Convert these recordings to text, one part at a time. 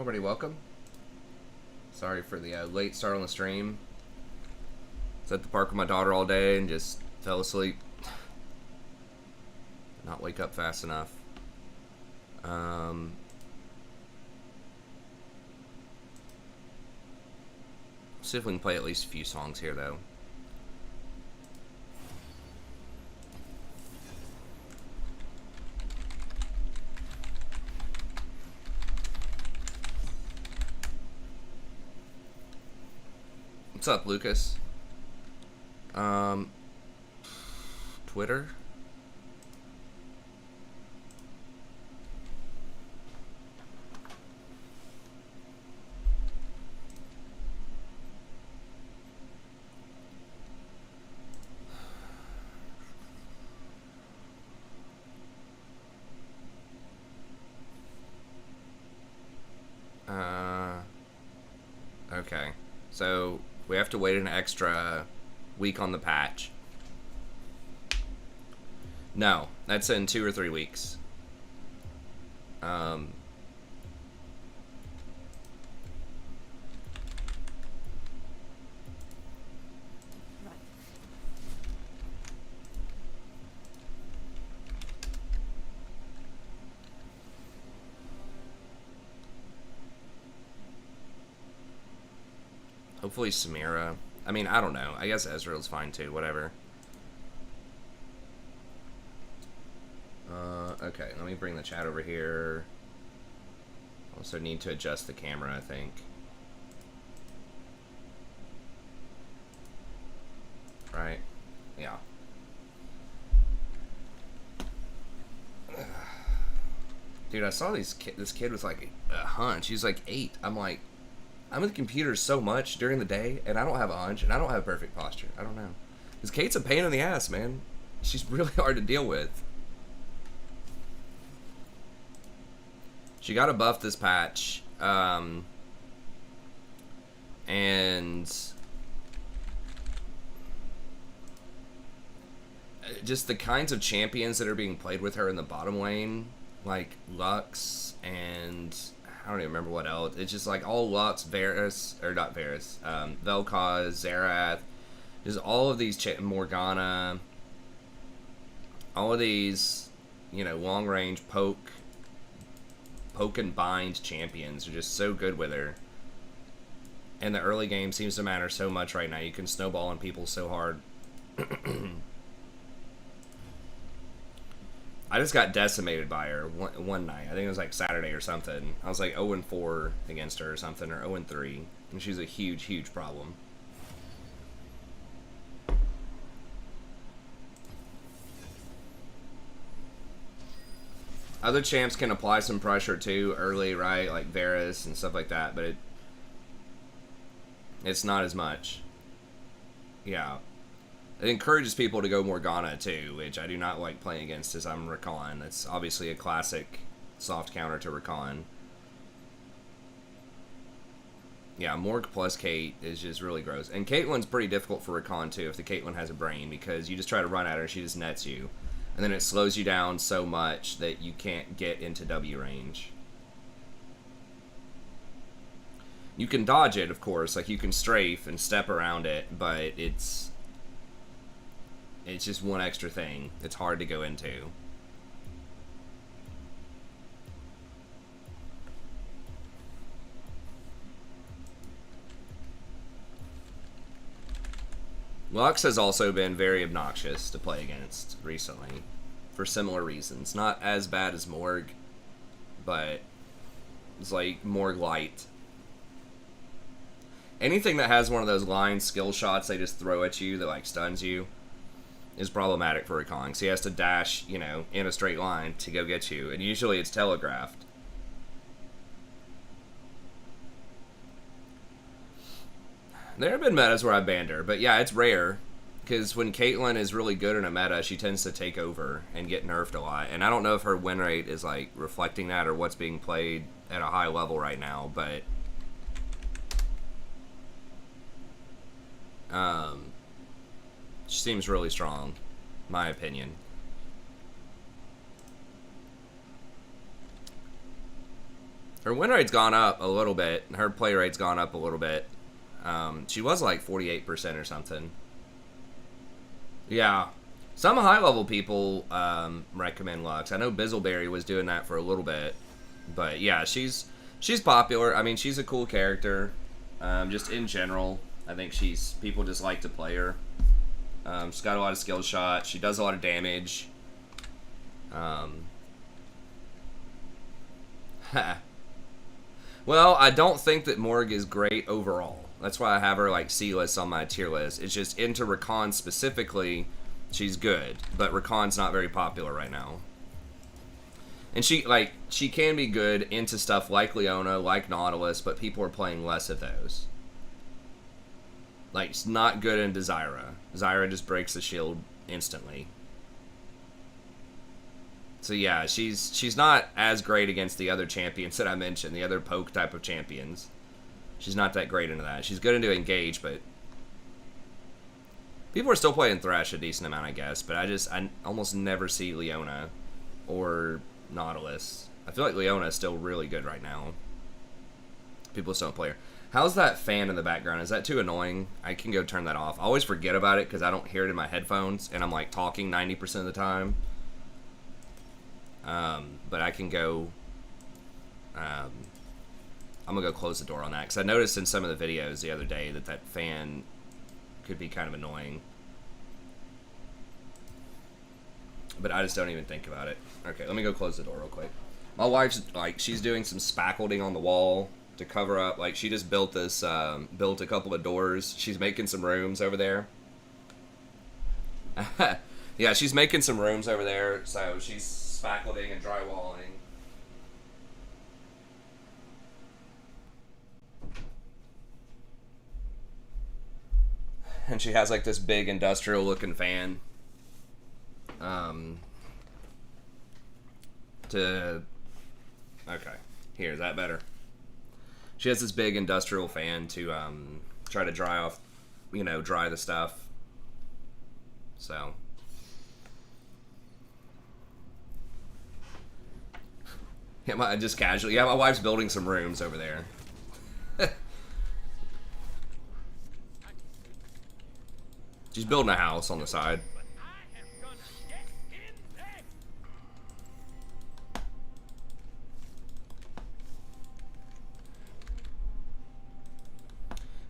everybody, welcome. Sorry for the late start on the stream. Was at the park with my daughter all day and just fell asleep. Not wake up fast enough. See if we can play at least a few songs here, though. What's up, Lucas? Twitter? Okay. So, we have to wait an extra week on the patch. No, that's in 2 or 3 weeks. Hopefully Samira. I mean, I don't know. I guess Ezreal's fine too. Whatever. Okay, let me bring the chat over here. Also need to adjust the camera, I think. Right? Yeah. Dude, I saw this kid was like a hunch. He's like 8. I'm like, I'm at the computer so much during the day, and I don't have a hunch, and I don't have perfect posture. I don't know. Because Kate's a pain in the ass, man. She's really hard to deal with. She got a buff this patch, and just the kinds of champions that are being played with her in the bottom lane, like Lux and I don't even remember what else. It's just like all Lux, Varus, or not Varus, Vel'Koz, Xerath, just all of these Morgana, all of these, you know, long range poke and bind champions are just so good with her. And the early game seems to matter so much right now. You can snowball on people so hard. I just got decimated by her one night. I think it was like Saturday or something. I was like 0-4 against her or something, or 0-3. And she's a huge, huge problem. Other champs can apply some pressure too early, right? Like Varus and stuff like that, but it's not as much. Yeah. It encourages people to go Morgana too, which I do not like playing against as I'm Rakan. That's obviously a classic soft counter to Rakan. Yeah, Morg plus Kate is just really gross. And Caitlyn's pretty difficult for Rakan too if the Caitlyn has a brain, because you just try to run at her and she just nets you. And then it slows you down so much that you can't get into W range. You can dodge it, of course. Like, you can strafe and step around it, but it's just one extra thing. It's hard to go into. Lux has also been very obnoxious to play against recently, for similar reasons. Not as bad as Morg, but it's like Morg light. Anything that has one of those line skill shots they just throw at you that like stuns you is problematic for Rakan. So he has to dash, you know, in a straight line to go get you, and usually it's telegraphed. There have been metas where I banned her, but yeah, it's rare. Because when Caitlyn is really good in a meta, she tends to take over and get nerfed a lot. And I don't know if her win rate is like reflecting that or what's being played at a high level right now, but she seems really strong, my opinion. Her win rate's gone up a little bit. Her play rate's gone up a little bit. She was like 48% or something. Yeah. Some high-level people recommend Lux. I know Bizzleberry was doing that for a little bit. But yeah, she's popular. I mean, she's a cool character. Just in general, I think people just like to play her. She's got a lot of skill shots. She does a lot of damage. Well, I don't think that Morg is great overall. That's why I have her like C-list on my tier list. It's just into Rakan specifically, she's good, but Rakan's not very popular right now. And she can be good into stuff like Leona, like Nautilus, but people are playing less of those. Like, it's not good into Zyra. Zyra just breaks the shield instantly. So yeah, she's not as great against the other champions that I mentioned, the other poke type of champions. She's not that great into that. She's good into engage, but people are still playing Thresh a decent amount, I guess. But I almost never see Leona or Nautilus. I feel like Leona is still really good right now. People still don't play her. How's that fan in the background? Is that too annoying? I can go turn that off. I always forget about it because I don't hear it in my headphones, and I'm like talking 90% of the time. But I can go. I'm gonna go close the door on that because I noticed in some of the videos the other day that fan could be kind of annoying. But I just don't even think about it. Okay, let me go close the door real quick. My wife's like, she's doing some spackling on the wall to cover up. Like, she just built this, built a couple of doors. She's making some rooms over there. Yeah, she's making some rooms over there, so she's spackling and drywalling. And she has like this big industrial looking fan. Okay, here, is that better? She has this big industrial fan to try to dry off, dry the stuff. So yeah, my wife's building some rooms over there. She's building a house on the side.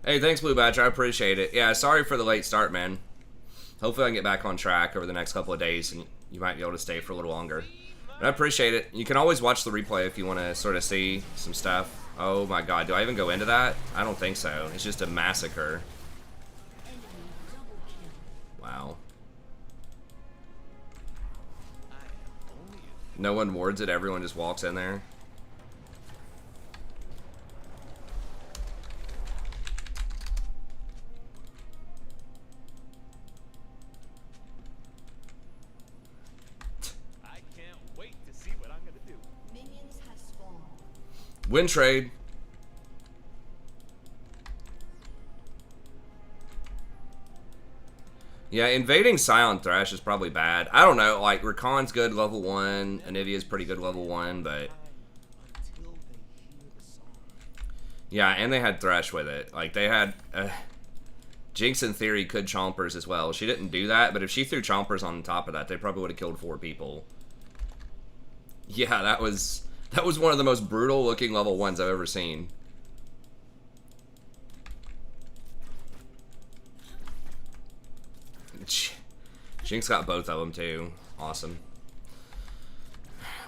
Hey, thanks, Blue Badger. I appreciate it. Yeah, sorry for the late start, man. Hopefully I can get back on track over the next couple of days, and you might be able to stay for a little longer. But I appreciate it. You can always watch the replay if you want to sort of see some stuff. Oh my god, do I even go into that? I don't think so. It's just a massacre. Wow. No one wards it, everyone just walks in there. I can't wait to see what I'm gonna do. Minions have spawned. Win trade. Yeah, invading Scion Thresh is probably bad. I don't know, like, Rakan's good level 1, Anivia's pretty good level 1, but... yeah, and they had Thresh with it. Like, they had... Jinx, in theory, could Chompers as well. She didn't do that, but if she threw Chompers on top of that, they probably would have killed 4 people. Yeah, that was one of the most brutal-looking level 1s I've ever seen. Jinx got both of them too. Awesome.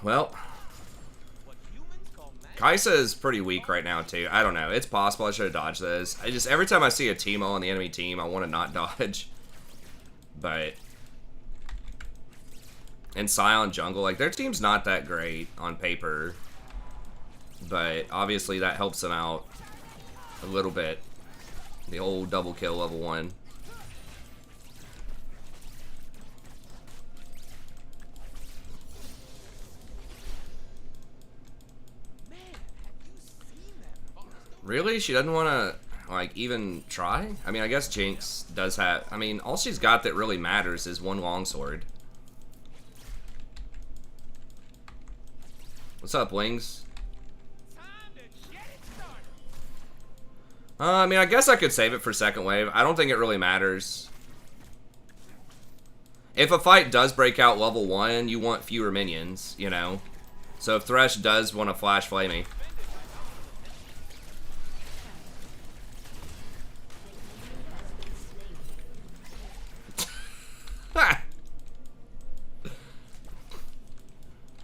Well, Kai'Sa is pretty weak right now too. I don't know. It's possible I should have dodged this. Every time I see a Teemo on the enemy team, I want to not dodge. But and Scion jungle, like, their team's not that great on paper, but obviously that helps them out a little bit. The old double kill level 1. Really? She doesn't want to, like, even try? I mean, I guess Jinx does have... I mean, all she's got that really matters is one longsword. What's up, Wings? I mean, I guess I could save it for second wave. I don't think it really matters. If a fight does break out level 1, you want fewer minions, you know? So if Thresh does want to flash flame me.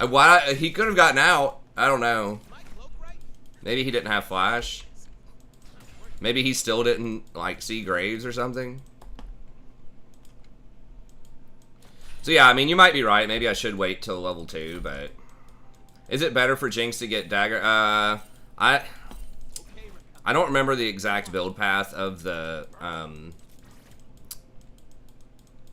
Why he could have gotten out? I don't know. Maybe he didn't have flash. Maybe he still didn't like see Graves or something. So yeah, I mean, you might be right. Maybe I should wait till level 2, but is it better for Jinx to get dagger? I don't remember the exact build path of the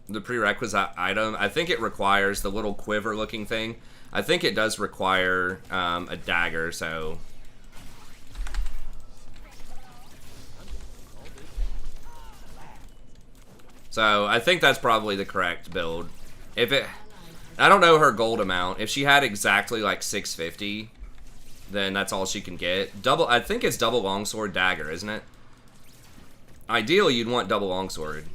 prerequisite item. I think it requires the little quiver looking thing. I think it does require a dagger, so. So I think that's probably the correct build. If it, I don't know her gold amount. If she had exactly like 650, then that's all she can get. Double, I think it's double longsword dagger, isn't it? Ideally, you'd want double longsword.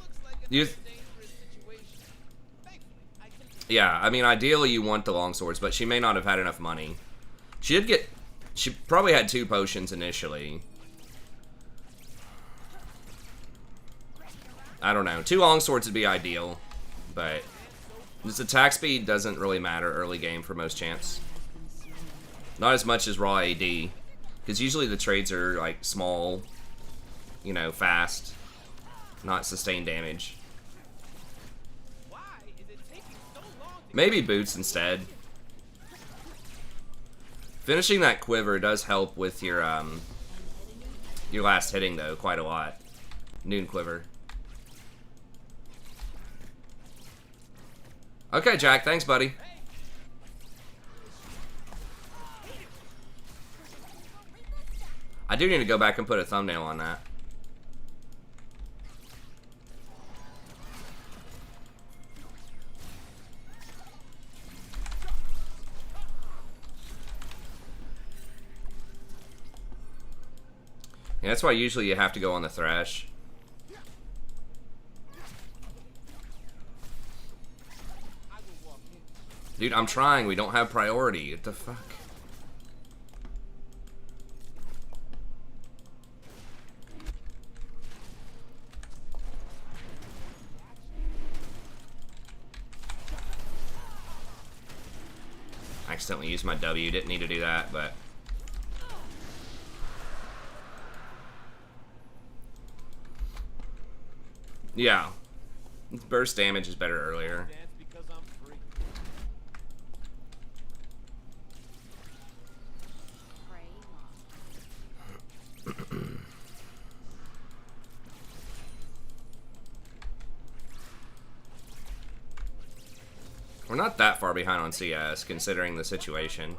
Yeah, I mean, ideally you want the longswords, but she may not have had enough money. She probably had 2 potions initially. I don't know. 2 longswords would be ideal, but this attack speed doesn't really matter early game for most champs. Not as much as raw AD, because usually the trades are like small, you know, fast, not sustained damage. Maybe boots instead. Finishing that quiver does help with your last hitting though quite a lot. Noon quiver. Okay, Jack. Thanks, buddy. I do need to go back and put a thumbnail on that. Yeah, that's why usually you have to go on the Thresh. Dude, I'm trying. We don't have priority. What the fuck? I accidentally used my W. Didn't need to do that, but... yeah. Burst damage is better earlier. We're not that far behind on CS, considering the situation.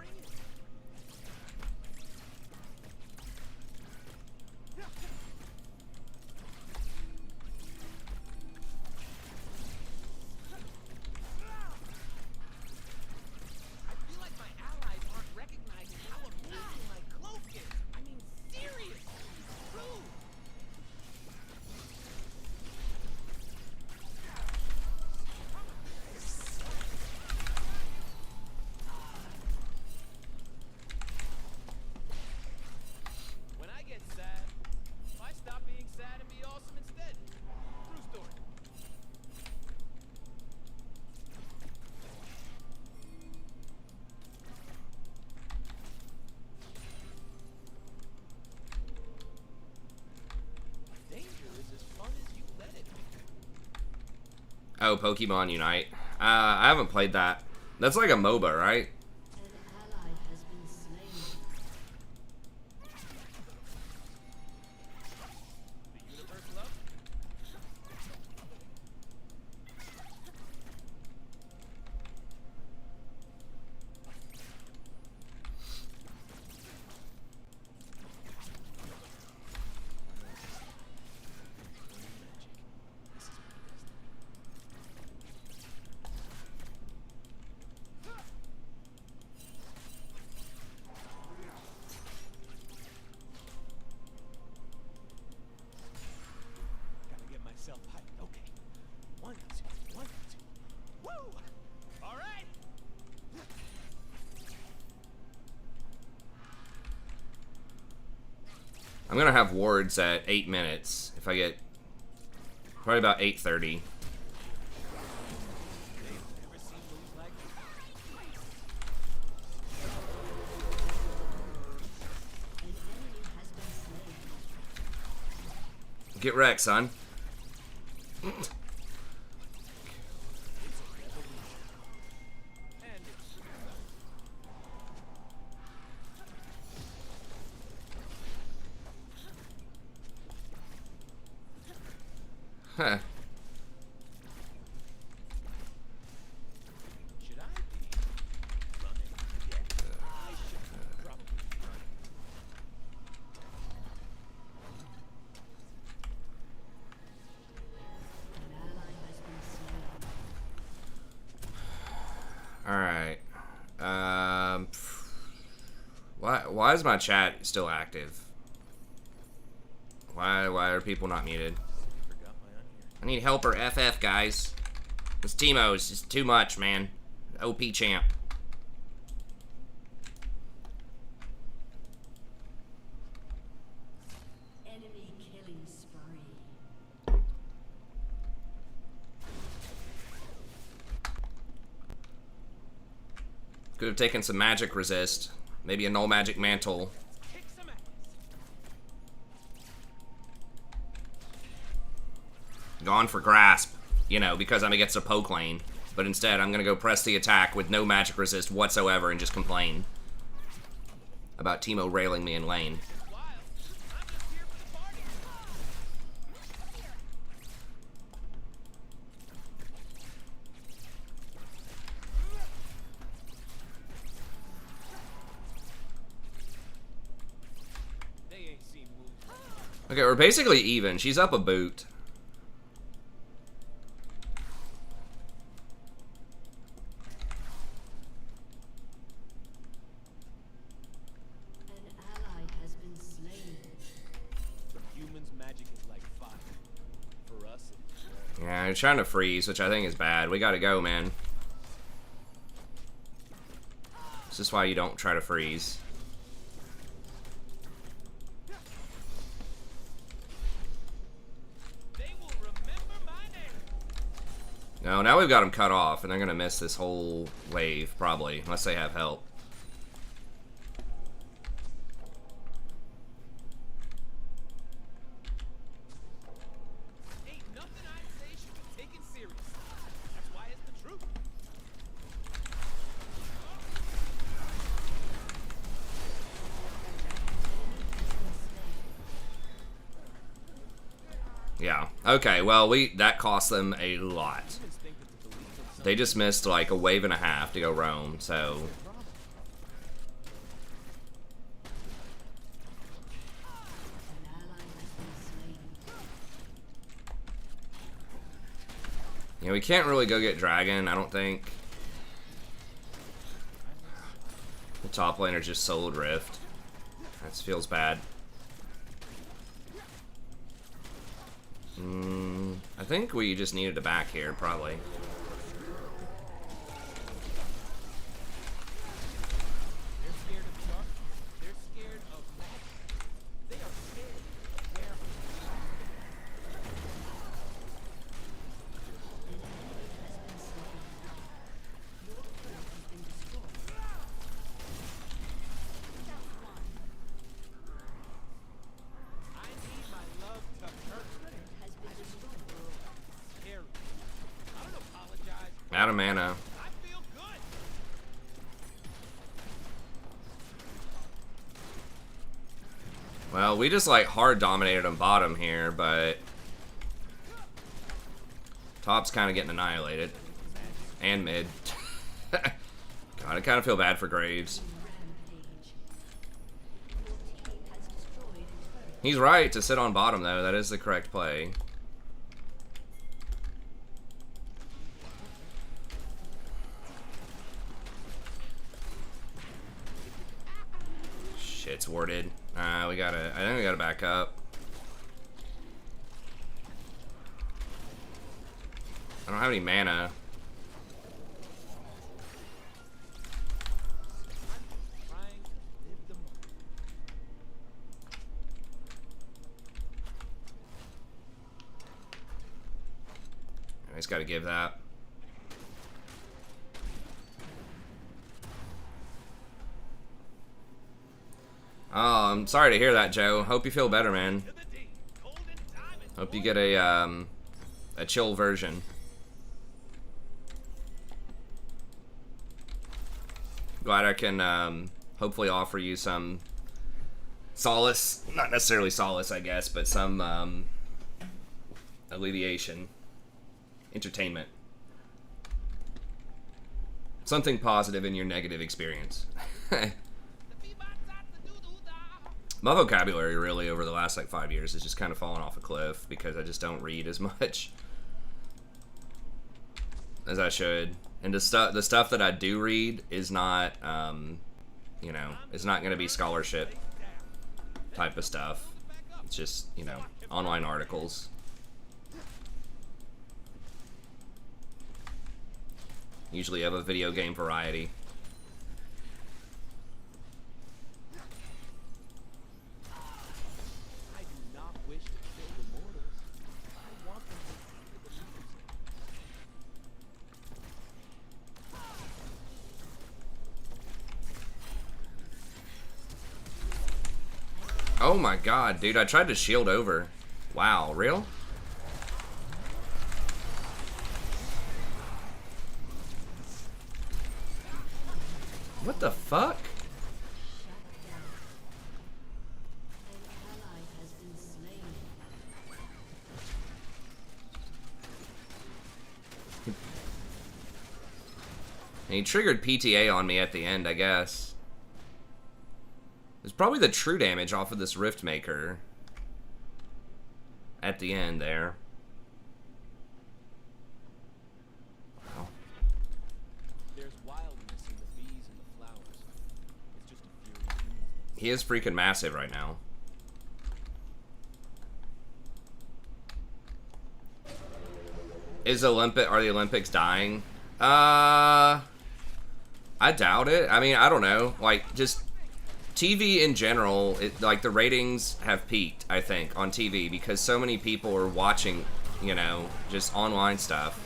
Oh, Pokemon Unite. I haven't played that. That's like a MOBA, right? I'm gonna have wards at 8 minutes. If I get probably about 8:30. Get wrecked, son. Huh. Should I be running? Yeah, I should probably run. All right. Why is my chat still active? Why are people not muted? Forgot my onion. I need helper FF, guys. This Teemo is just too much, man. OP champ. Enemy killing spree. Could have taken some magic resist. Maybe a null magic mantle. Kick some ass. Gone for grasp. You know, because I'm against a poke lane. But instead, I'm gonna go press the attack with no magic resist whatsoever and just complain about Teemo railing me in lane. Wild. I'm just here for the party. They ain't seen moves. Okay, we're basically even. She's up a boot. An ally has been slain. Humans' magic is like fire. For us, it's Yeah, you're trying to freeze, which I think is bad. We gotta go, man. This is why you don't try to freeze. They will remember my name. No, now we've got them cut off, and they're gonna miss this whole wave, probably, unless they have help. Ain't nothing I say should be taken serious. That's why it's the truth. Yeah. Okay, well, that cost them a lot. Humans think that to believe in something They just missed like a wave and a half to go roam, so... An ally has been slain. You know, we can't really go get Dragon, I don't think. The top laner just soloed Rift. That feels bad. I think we just needed to back here, probably. they're scared of dark. They're scared of magic. They are scared of where I need my love to hurt. Has been destroyed. Scary. I don't apologize. Out of mana. I feel good. Well, we just like hard dominated on bottom here, but top's kind of getting annihilated. And mid. God, I kind of feel bad for Graves. Rampage. Your team has destroyed a turret. He's right to sit on bottom, though. That is the correct play. Shit's warded. I think we gotta back up. I don't have any mana. I'm just trying to live the moment. just gotta give that. Oh, I'm sorry to hear that, Joe. Hope you feel better, man. Hope you get a chill version. Glad I can hopefully offer you some solace. Not necessarily solace, I guess, but some alleviation. Entertainment. Something positive in your negative experience. My vocabulary really over the last like 5 years has just kind of fallen off a cliff because I just don't read as much as I should, and the stuff that I do read is not, you know, it's not going to be scholarship type of stuff. It's just, you know, online articles. Usually of a video game variety. Oh my god, dude, I tried to shield over. Wow, real? What the fuck? And he triggered PTA on me at the end, I guess. It's probably the true damage off of this Rift Maker at the end there. Wow. There's wildness in the bees and the flowers. It's just a few humans. He is freaking massive right now. Are the Olympics dying? I doubt it. I mean, I don't know. Like, just TV in general, like the ratings have peaked, I think, on TV because so many people are watching, you know, just online stuff.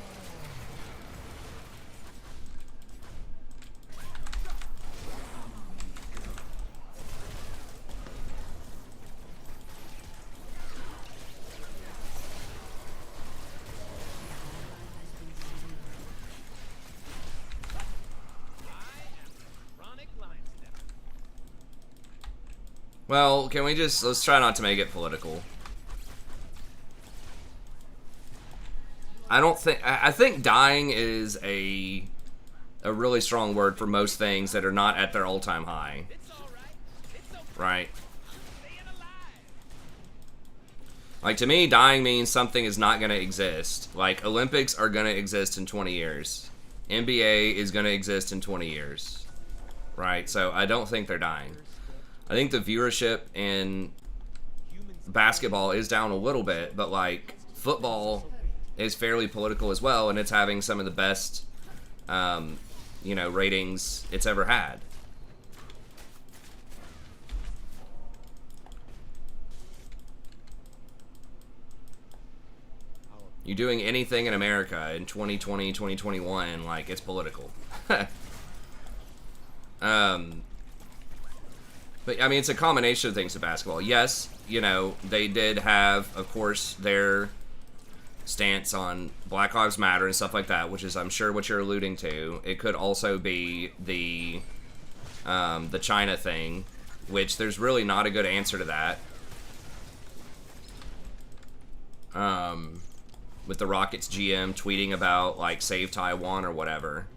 Well, can we just, let's try not to make it political. I think dying is a really strong word for most things that are not at their all-time high. Right? Like, to me, dying means something is not going to exist. Like, Olympics are going to exist in 20 years. NBA is going to exist in 20 years. Right? So, I don't think they're dying. I think the viewership in basketball is down a little bit, but like football is fairly political as well, and it's having some of the best, you know, ratings it's ever had. You doing anything in America in 2020, 2021, like it's political. But, I mean, it's a combination of things to basketball. Yes, you know, they did have, of course, their stance on Black Lives Matter and stuff like that, which is, I'm sure, what you're alluding to. It could also be the China thing, which there's really not a good answer to that. With the Rockets GM tweeting about, like, save Taiwan or whatever.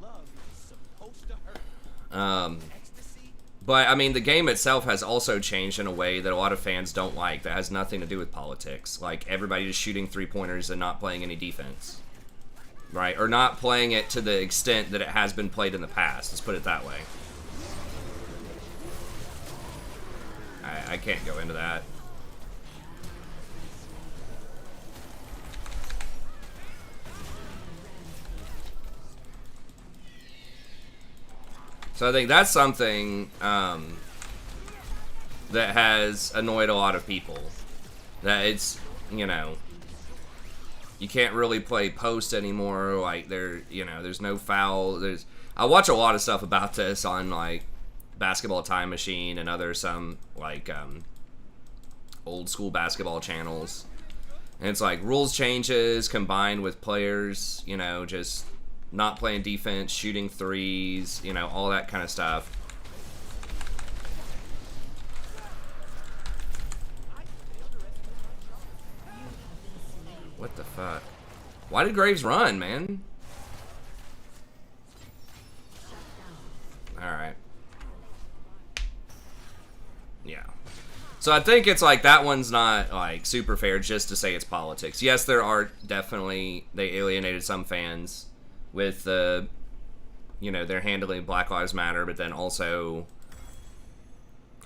But, I mean, the game itself has also changed in a way that a lot of fans don't like. That has nothing to do with politics. Like, everybody just shooting three-pointers and not playing any defense. Right? Or not playing it to the extent that it has been played in the past. Let's put it that way. I can't go into that. So I think that's something that has annoyed a lot of people. That it's, you know, You can't really play post anymore. Like there's no foul. I watch a lot of stuff about this on like Basketball Time Machine and other some like old school basketball channels. And it's like rules changes combined with players, just not playing defense, shooting threes, all that kind of stuff. What the fuck? Why did Graves run, man? Alright. Yeah. So I think it's like that one's not like super fair just to say it's politics. Yes, there are definitely, they alienated some fans with the, they're handling Black Lives Matter, but then also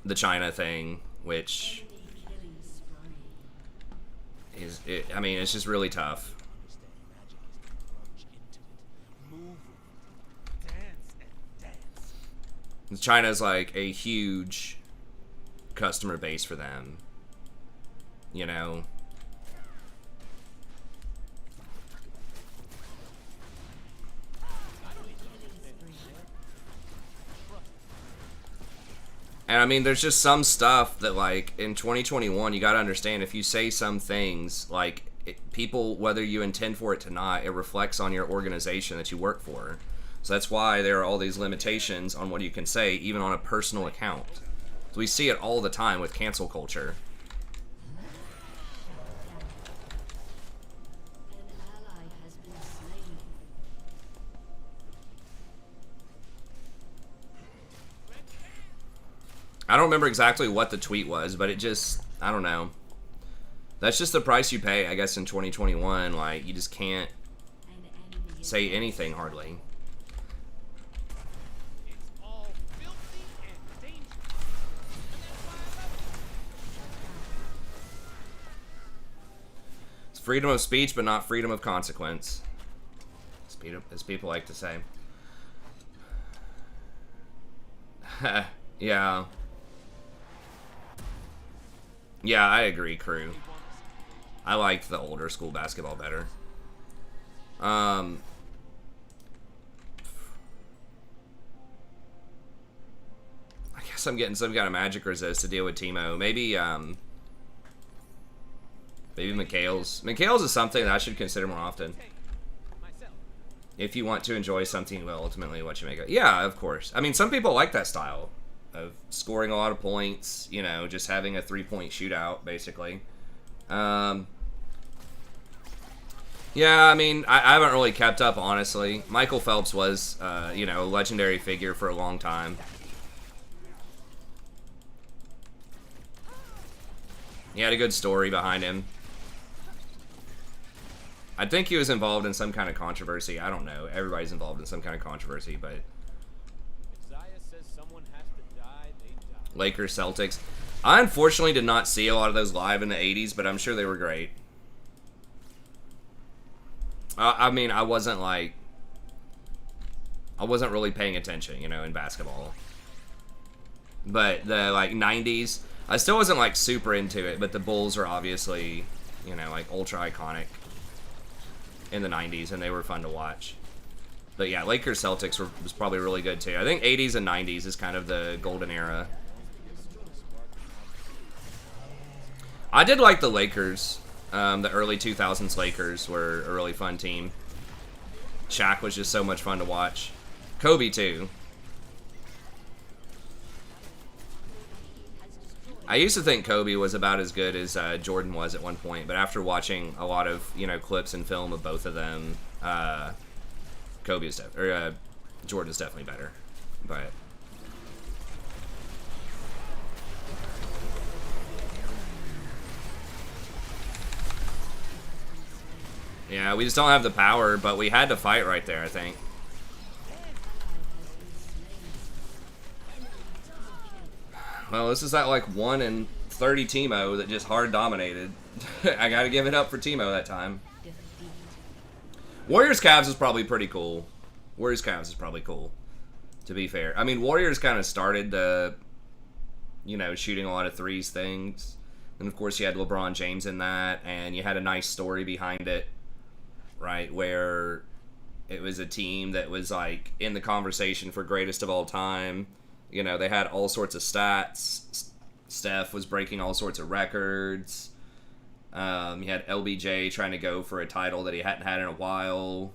the China thing, which it's just really tough. China's like a huge customer base for them, And I mean, there's just some stuff that, like, in 2021, you gotta understand, if you say some things, like, people, whether you intend for it to not, it reflects on your organization that you work for. So that's why there are all these limitations on what you can say, even on a personal account. So we see it all the time with cancel culture. I don't remember exactly what the tweet was, but it just, I don't know. That's just the price you pay, I guess, in 2021. Like, you just can't say anything, hardly. It's freedom of speech, but not freedom of consequence, as people like to say. Yeah. Yeah, I agree, Crew. I liked the older school basketball better. I guess I'm getting some kind of magic resist to deal with Teemo. Maybe McHale's. McHale's is something that I should consider more often. If you want to enjoy something, well, ultimately what you make it. Yeah, of course. I mean, some people like that style of scoring a lot of points, just having a 3-point shootout, basically. Yeah, I mean, I haven't really kept up, honestly. Michael Phelps was, a legendary figure for a long time. He had a good story behind him. I think he was involved in some kind of controversy. I don't know. Everybody's involved in some kind of controversy, but... Lakers, Celtics. I unfortunately did not see a lot of those live in the 80s, but I'm sure they were great. I mean, I wasn't really paying attention, in basketball. But the, 90s, I still wasn't, super into it, but the Bulls are obviously, ultra iconic in the 90s, and they were fun to watch. But yeah, Lakers, Celtics was probably really good, too. I think 80s and 90s is kind of the golden era. I did like the Lakers. The early 2000s Lakers were a really fun team. Shaq was just so much fun to watch. Kobe, too. I used to think Kobe was about as good as Jordan was at one point, but after watching a lot of, clips and film of both of them, Jordan is definitely better. But... yeah, we just don't have the power, but we had to fight right there, I think. Well, this is that, 1 in 30 Teemo that just hard dominated. I gotta give it up for Teemo that time. Warriors Cavs is probably pretty cool. Warriors Cavs is probably cool, to be fair. I mean, Warriors kind of started the, shooting a lot of threes things. And, of course, you had LeBron James in that, and you had a nice story behind it. right? Where it was a team that was like in the conversation for greatest of all time. You know, they had all sorts of stats. Steph was breaking all sorts of records. He had LBJ trying to go for a title that he hadn't had in a while.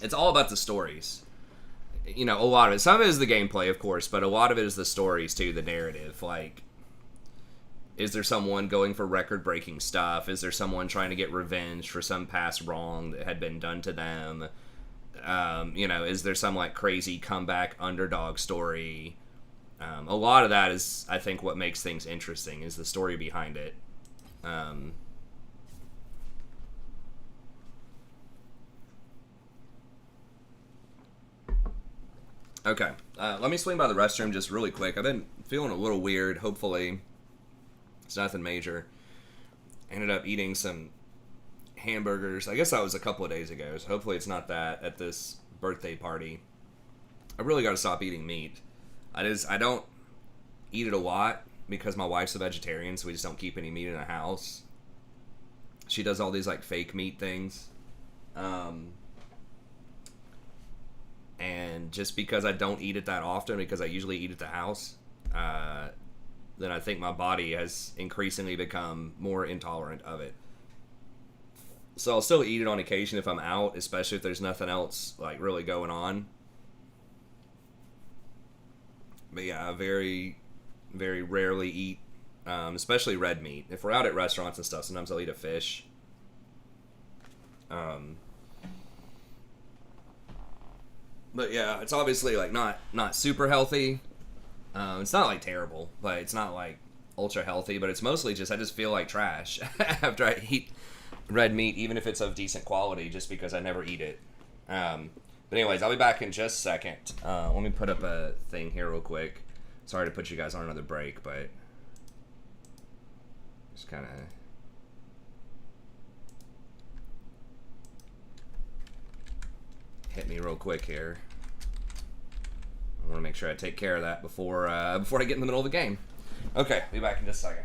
It's all about the stories. You know, a lot of it. Some of it is the gameplay, of course, but a lot of it is the stories too, the narrative. Like, is there someone going for record-breaking stuff? Is there someone trying to get revenge for some past wrong that had been done to them? You know, is there some like crazy comeback underdog story? A lot of that is, I think, what makes things interesting is the story behind it. Okay, let me swing by the restroom just really quick. I've been feeling a little weird. Hopefully, it's nothing major. Ended up eating some hamburgers. I guess that was a couple of days ago, so hopefully it's not that at this birthday party. I really got to stop eating meat. I don't eat it a lot because my wife's a vegetarian, so we just don't keep any meat in the house. She does all these like fake meat things. And just because I don't eat it that often, because I usually eat at the house, then I think my body has increasingly become more intolerant of it. So I'll still eat it on occasion if I'm out, especially if there's nothing else like really going on. But yeah, I very, very rarely eat, especially red meat. If we're out at restaurants and stuff, sometimes I'll eat a fish. But yeah, it's obviously like not super healthy. It's not like terrible, but it's not like ultra healthy. But it's mostly just I just feel like trash after I eat red meat, even if it's of decent quality, just because I never eat it. But anyways, I'll be back in just a second. Let me put up a thing here real quick. Sorry to put you guys on another break, but just kind of hit me real quick here. I want to make sure I take care of that before I get in the middle of the game. Okay, be back in just a second.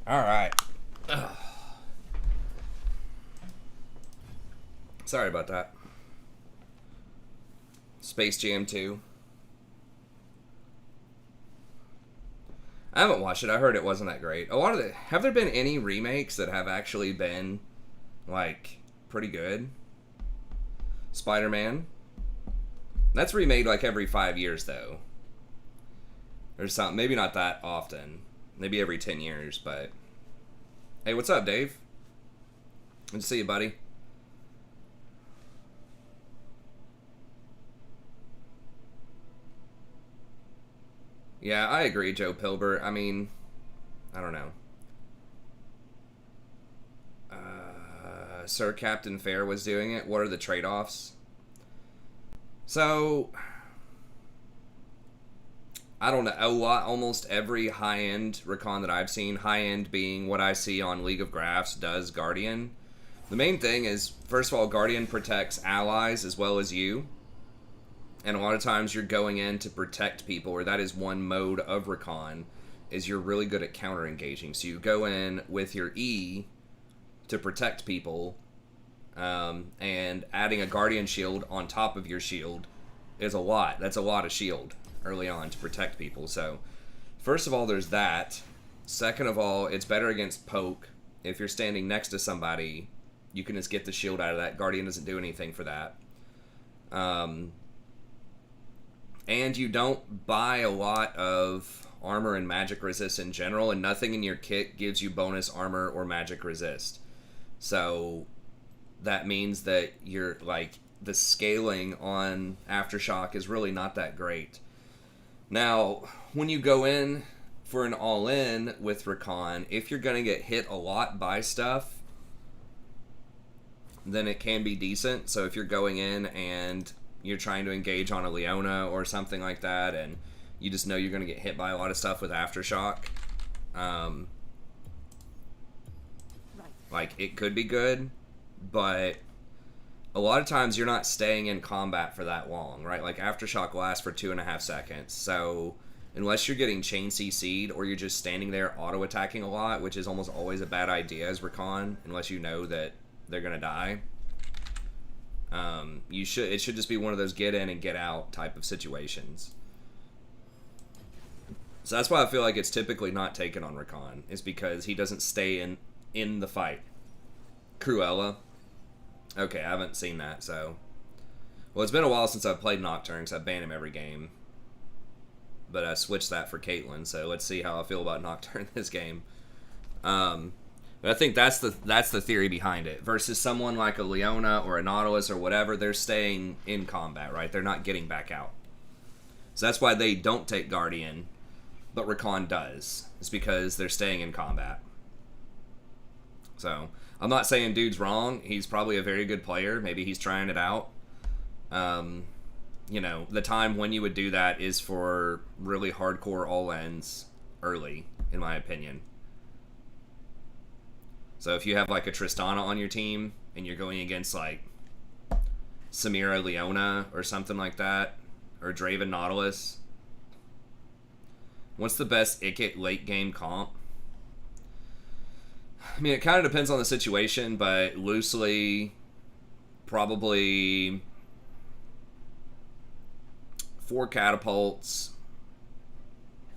All right. Ugh. Sorry about that. Space Jam 2. I haven't watched it. I heard it wasn't that great. A lot of the have there been any remakes that have actually been like pretty good? Spider-Man. That's remade like every 5 years though. Or something. Maybe not that often. Maybe every 10 years, but hey, what's up, Dave? Good to see you, buddy. Yeah, I agree, Joe Pilbert. I mean, I don't know. Sir Captain Fair was doing it. What are the trade-offs? So, I don't know. Almost every high-end recon that I've seen, high-end being what I see on League of Graphs, does Guardian. The main thing is, first of all, Guardian protects allies as well as you. And a lot of times you're going in to protect people, or that is one mode of recon, is you're really good at counter-engaging. So you go in with your E to protect people, and adding a Guardian shield on top of your shield is a lot. That's a lot of shield early on to protect people. So first of all, there's that. Second of all, it's better against poke. If you're standing next to somebody, you can just get the shield out of that. Guardian doesn't do anything for that. And you don't buy a lot of armor and magic resist in general, and nothing in your kit gives you bonus armor or magic resist. So that means that you're like the scaling on Aftershock is really not that great. Now, when you go in for an all-in with Rakan, if you're going to get hit a lot by stuff, then it can be decent. So if you're going in and you're trying to engage on a Leona or something like that, and you just know you're going to get hit by a lot of stuff with Aftershock, like, it could be good, but a lot of times you're not staying in combat for that long, right? Like, Aftershock lasts for 2.5 seconds, so unless you're getting chain CC'd or you're just standing there auto-attacking a lot, which is almost always a bad idea as Recon, unless you know that they're going to die, it should just be one of those get in and get out type of situations. So that's why I feel like it's typically not taken on Rakan, is because he doesn't stay in the fight. Cruella. Okay, I haven't seen that, so. Well, it's been a while since I've played Nocturne, because I ban him every game. But I switched that for Caitlyn, so let's see how I feel about Nocturne this game. But I think that's the theory behind it. Versus someone like a Leona or a Nautilus or whatever, they're staying in combat, right? They're not getting back out. So that's why they don't take Guardian, but Rakan does. It's because they're staying in combat. So, I'm not saying dude's wrong. He's probably a very good player. Maybe he's trying it out. You know, the time when you would do that is for really hardcore all-ends early, in my opinion. So if you have like a Tristana on your team and you're going against like Samira Leona or something like that, or Draven Nautilus, what's the best Etiquette late game comp? I mean, it kind of depends on the situation, but loosely, probably 4 catapults,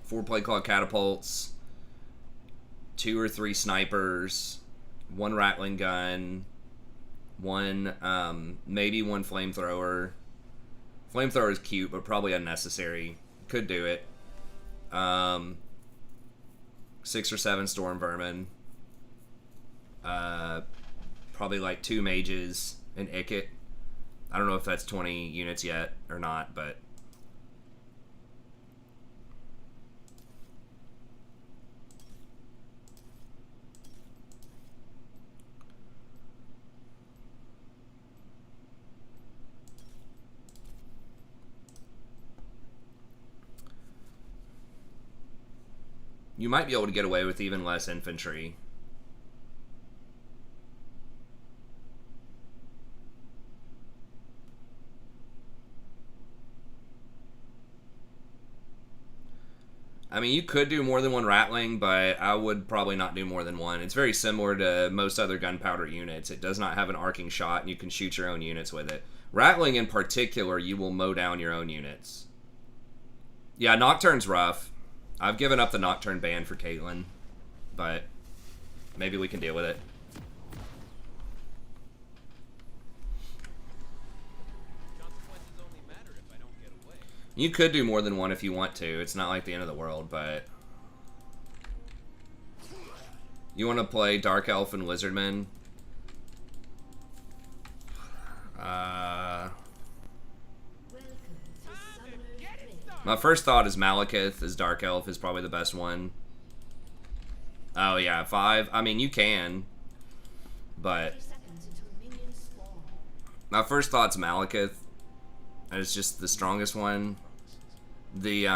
4 play clock catapults, 2 or 3 snipers, 1 rattling gun, 1, maybe 1 flamethrower. Flamethrower is cute, but probably unnecessary. Could do it. 6 or 7 storm vermin. Probably like 2 mages and Etiquette. I don't know if that's 20 units yet or not, but you might be able to get away with even less infantry. I mean, you could do more than one rattling, but I would probably not do more than one. It's very similar to most other gunpowder units. It does not have an arcing shot, and you can shoot your own units with it. Rattling in particular, you will mow down your own units. Yeah, Nocturne's rough. I've given up the Nocturne ban for Caitlyn, but maybe we can deal with it. Consequences only matter if I don't get away. You could do more than one if you want to. It's not like the end of the world, but... You want to play Dark Elf and Lizardman? My first thought is Malekith as Dark Elf is probably the best one. Oh yeah, 5. I mean, you can, but my first thought's Malekith. And it's just the strongest one. The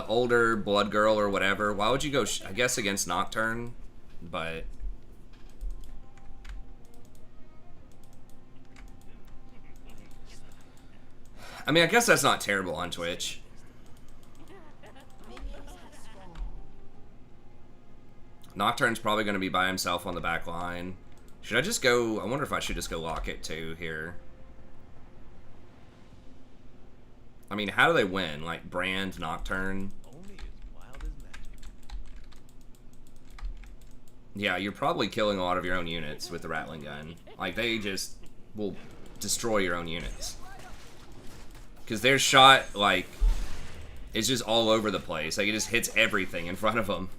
older Blood Girl or whatever. Why would you go? I guess against Nocturne, but. I mean, I guess that's not terrible on Twitch. Nocturne's probably going to be by himself on the back line. Should I just go... I wonder if I should just go Locket too here. I mean, how do they win? Like, Brand, Nocturne? Only as wild as magic. Yeah, you're probably killing a lot of your own units with the Rattling Gun. Like, they just will destroy your own units. Because their shot, like, is just all over the place. Like, it just hits everything in front of them.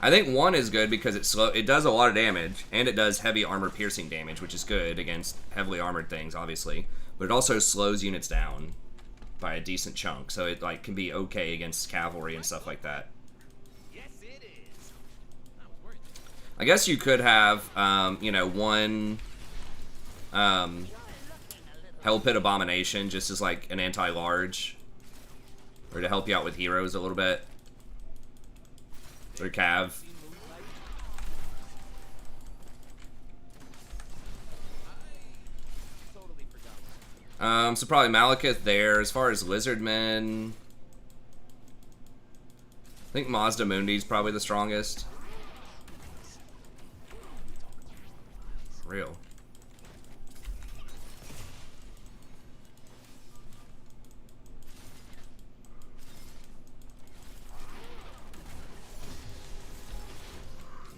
I think 1 is good because it does a lot of damage, and it does heavy armor piercing damage, which is good against heavily armored things, obviously. But it also slows units down by a decent chunk, so it, like, can be okay against cavalry and stuff like that. Yes, it is. I was worried. I guess you could have, you know, 1 Hell Pit Abomination just as like an anti-large, or to help you out with heroes a little bit, or Cav. Totally forgot. So probably Malekith there. As far as Lizardmen, I think Mazda Mundi's probably the strongest. Real.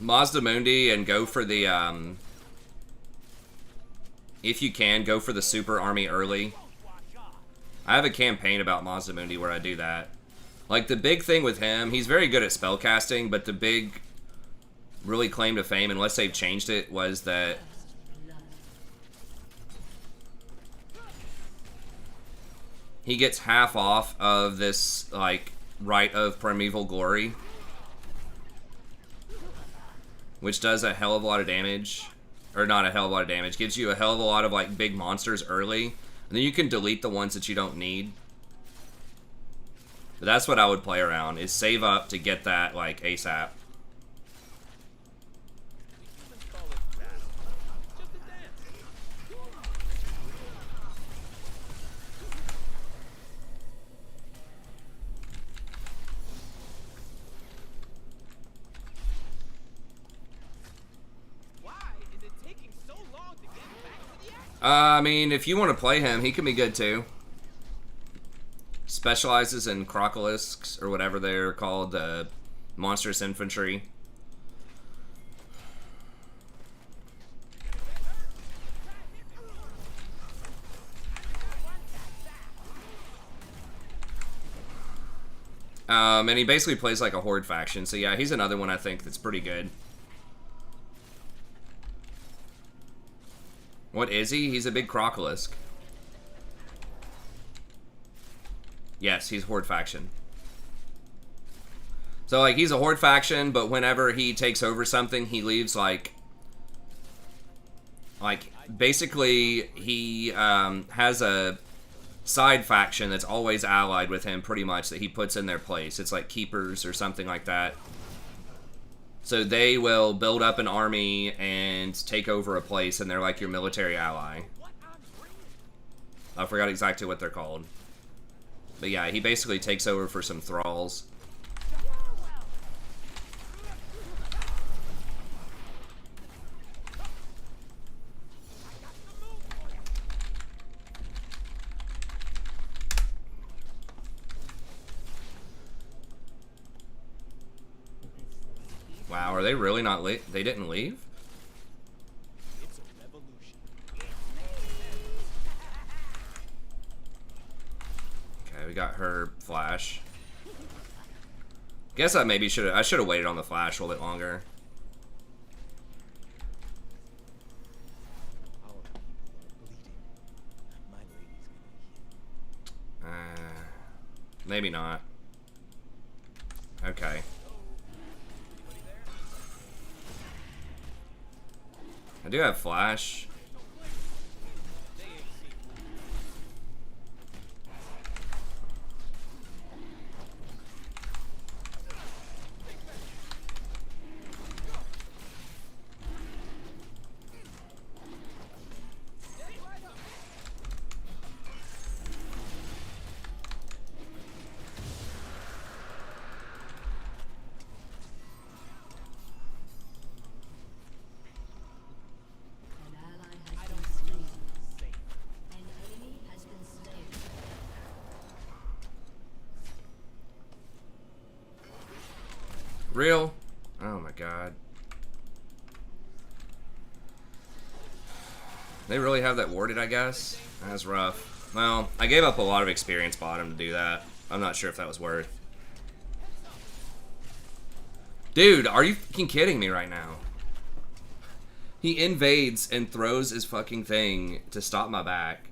Mazda Mundi, and go for the, if you can, go for the super army early. I have a campaign about Mazda Mundi where I do that. Like, the big thing with him, he's very good at spellcasting, but the big, really claim to fame, unless they've changed it, was that he gets half off of this, like, Rite of Primeval Glory, which does a hell of a lot of damage. Or not a hell of a lot of damage. Gives you a hell of a lot of, like, big monsters early. And then you can delete the ones that you don't need. But that's what I would play around, is save up to get that, like, ASAP. Humans call it battle. Just a dance. Why is it taking so long to get back to the action? I mean, if you want to play him, he can be good too. Specializes in Crocolisks, or whatever they're called, monstrous infantry. And he basically plays like a horde faction, so yeah, he's another one I think that's pretty good. What is he? He's a big Crocolisk. Yes, he's Horde faction. So, like, he's a Horde faction, but whenever he takes over something, he leaves, like, basically, he has a side faction that's always allied with him, pretty much, that he puts in their place. It's like Keepers or something like that. So they will build up an army and take over a place, and they're like your military ally. I forgot exactly what they're called. But yeah, he basically takes over for some thralls. Wow, are they really not they didn't leave? It's a revolution. Okay, we got her flash. Guess I maybe should have waited on the flash a little bit longer. Our people are bleeding. My lady's gonna heal. Maybe not. Okay. I do have flash. An ally has been slain. An enemy has been slain. Real? Oh my god. They really have that warded, I guess? That's rough. Well, I gave up a lot of experience bottom to do that. I'm not sure if that was worth. Dude, are you fucking kidding me right now? He invades and throws his fucking thing to stop my back.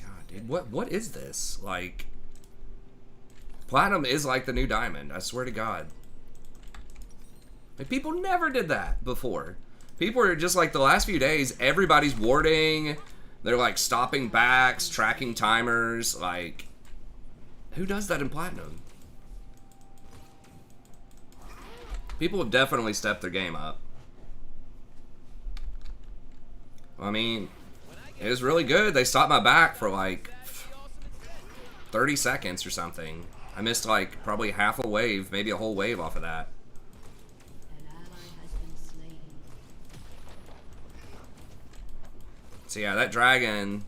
God, dude, what is this? Like, platinum is like the new diamond. I swear to God. Like, people never did that before. People are just like the last few days. Everybody's warding. They're like stopping backs, tracking timers. Like, who does that in platinum? People have definitely stepped their game up. I mean, it was really good. They stopped my back for like 30 seconds or something. I missed like probably half a wave, maybe a whole wave off of that. An ally has been slain. So yeah, that dragon.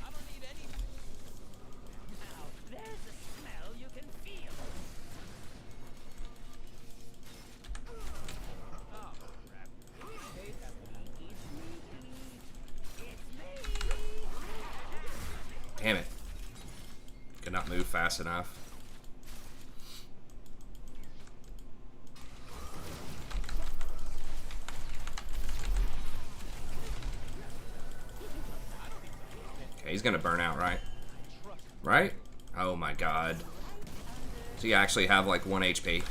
I don't need any. Now, there's a smell you can feel. Oh, crap. Hey, it's me. Damn it. Could not move fast enough. Okay, he's gonna burn out, right? Right? Oh my god. So you actually have like 1 HP. An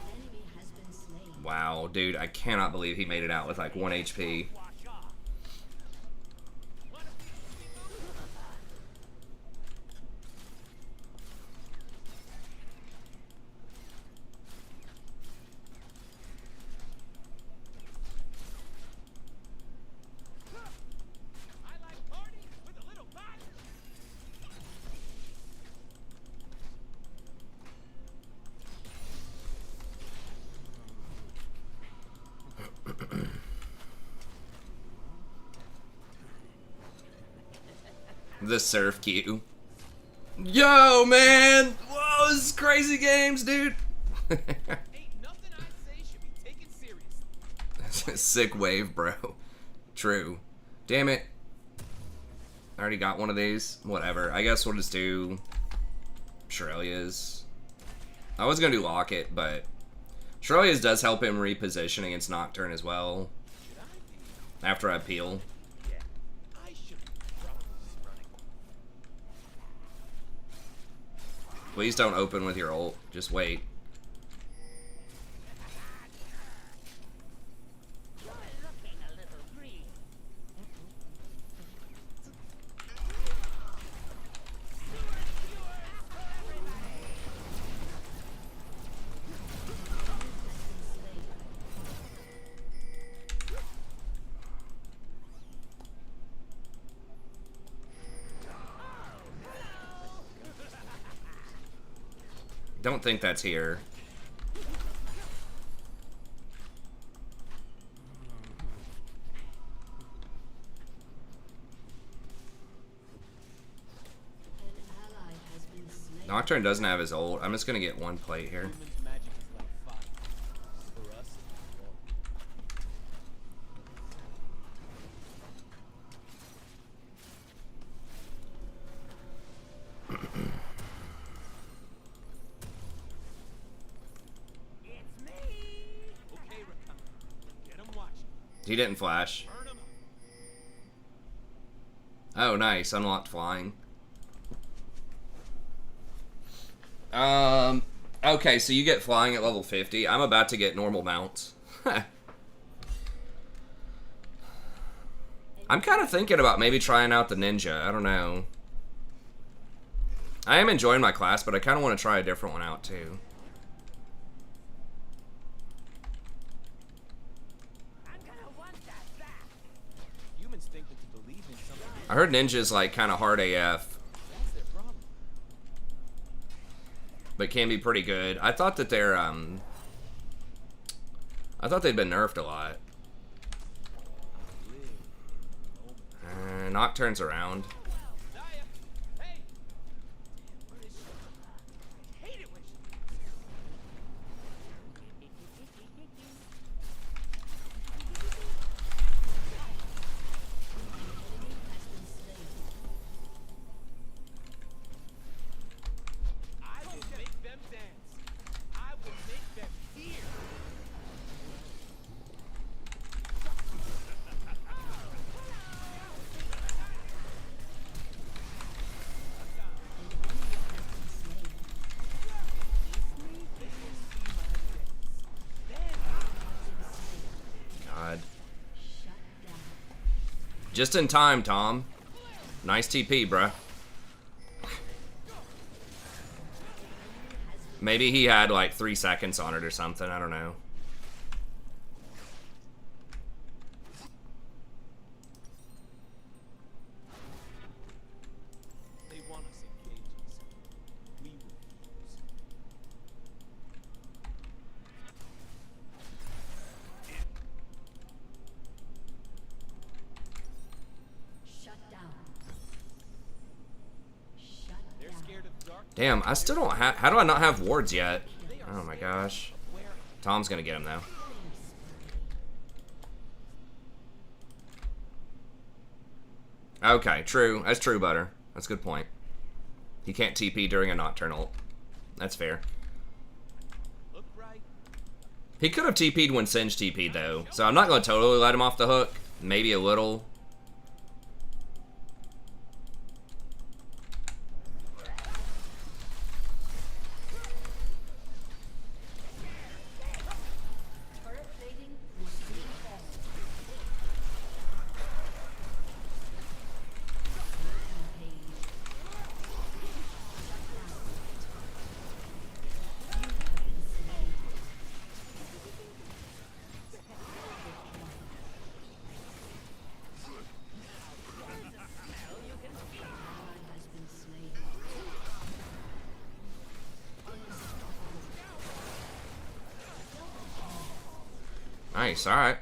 enemy has been slain. Wow, dude, I cannot believe he made it out with like 1 HP. I like parties with a little fun. The surf queue. Yo, man! Whoa, this is crazy games, dude! Ain't nothing I say should be taken seriously. Sick wave, bro. True. Damn it. I already got one of these. Whatever. I guess we'll just do Shirelia's. I was gonna do Locket, but Shirelia's does help him reposition against Nocturne as well. After I peel. Yeah, I should probably running. Please don't open with your ult. Just wait. Don't think that's here. An ally has been slain. Nocturne doesn't have his ult. I'm just gonna get one plate here. Humans' magic is like fire. For us, well, it's me. Okay, Rakan. Get him watching. He didn't flash. Burn him up. Oh, nice. Unlocked flying. Okay, so you get flying at level 50. I'm about to get normal mounts. I'm kind of thinking about maybe trying out the ninja. I don't know. I am enjoying my class, but I kind of want to try a different one out too. I'm gonna want that back. Humans think that to believe in something, I heard ninja's like kind of hard AF, that's their problem. but can be pretty good. I thought that they're I thought they'd been nerfed a lot. Nocturne's around. Naya, hey! Where is she? I hate it when she... I will make them dance. I will make them hear. God. Just in time, Tom. Nice TP, bruh. Maybe he had like 3 seconds on it or something. I don't know. They want us in cages. We refuse. Shut down. Shut They're down. scared of dark. Damn, I still don't have... How do I not have wards yet? Oh my gosh. Tom's gonna get him though. Okay, true. That's true, Butter. That's a good point. He can't TP during a Nocturnal. That's fair. Look right. He could have TP'd when Singe TP'd though, so I'm not gonna totally let him off the hook. Maybe a little. Turret plating will soon fall. Rampage. Shut down. You have been slain. Ally has been slain. Nice, alright.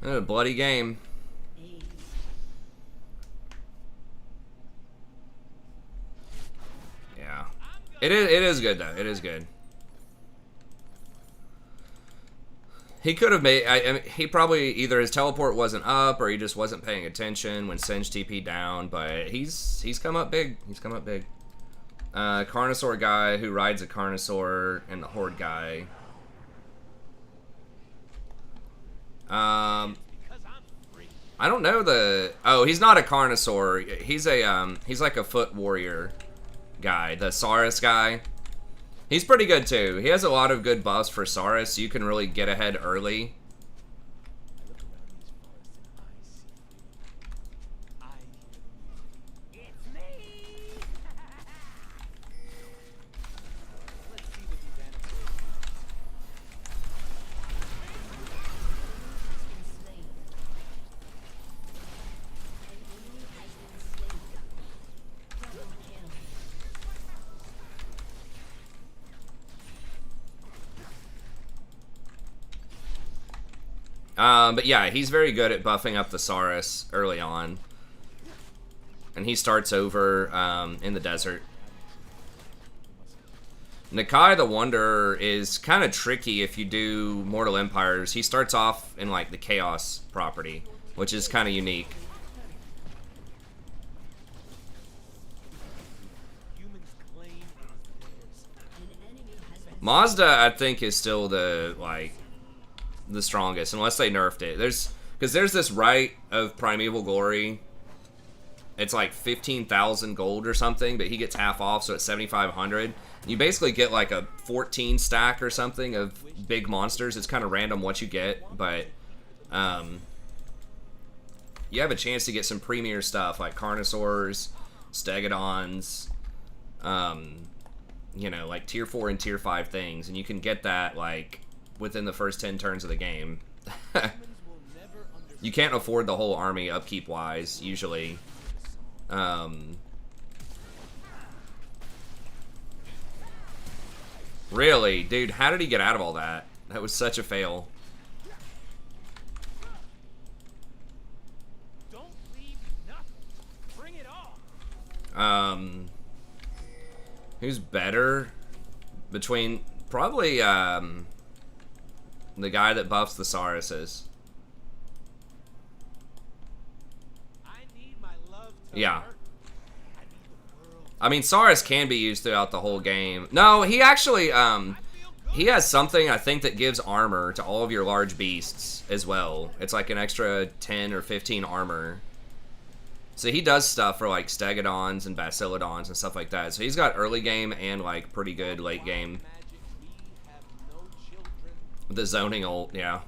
A bloody game. Ace. Yeah. It is good though. It is good. He could have made... I mean, he probably... Either his teleport wasn't up or he just wasn't paying attention when Singe TP down, but he's come up big. He's come up big. Carnosaur guy who rides a Carnosaur and the Horde guy. I don't know the... Oh, he's not a Carnosaur. He's a, he's like a foot warrior guy. The Saurus guy. He's pretty good too. He has a lot of good buffs for Saurus, so you can really get ahead early. I look around these forests and I see you. I hear the music. It's me! Let's see what these animals Has been slain. An enemy has been slain. Double kill. But yeah, he's very good at buffing up the Saurus early on. And he starts over in the desert. Nakai the Wanderer is kind of tricky if you do Mortal Empires. He starts off in like the Chaos property, which is kind of unique. Mazda, I think, is still the strongest, unless they nerfed it. Because there's this Rite of Primeval Glory. It's like 15,000 gold or something, but he gets half off, so it's 7,500. You basically get like a 14 stack or something of big monsters. It's kind of random what you get, but you have a chance to get some premier stuff like Carnosaurs, Stegodons, you know, like tier 4 and tier 5 things, and you can get that like within the first 10 turns of the game. You can't afford the whole army upkeep wise usually. Really, dude, how did he get out of all that? That was such a fail. Don't leave nothing. Bring it on. Who's better between probably the guy that buffs the Sauruses? I need my love to Yeah. hurt. I need the world. I mean, Saurus can be used throughout the whole game. No, he actually, he has something, I think, that gives armor to all of your large beasts as well. It's like an extra 10 or 15 armor. So he does stuff for, like, Stegodons and Basilodons and stuff like that. So he's got early game and, like, pretty good late game. Magic, we have no children. The zoning ult, yeah.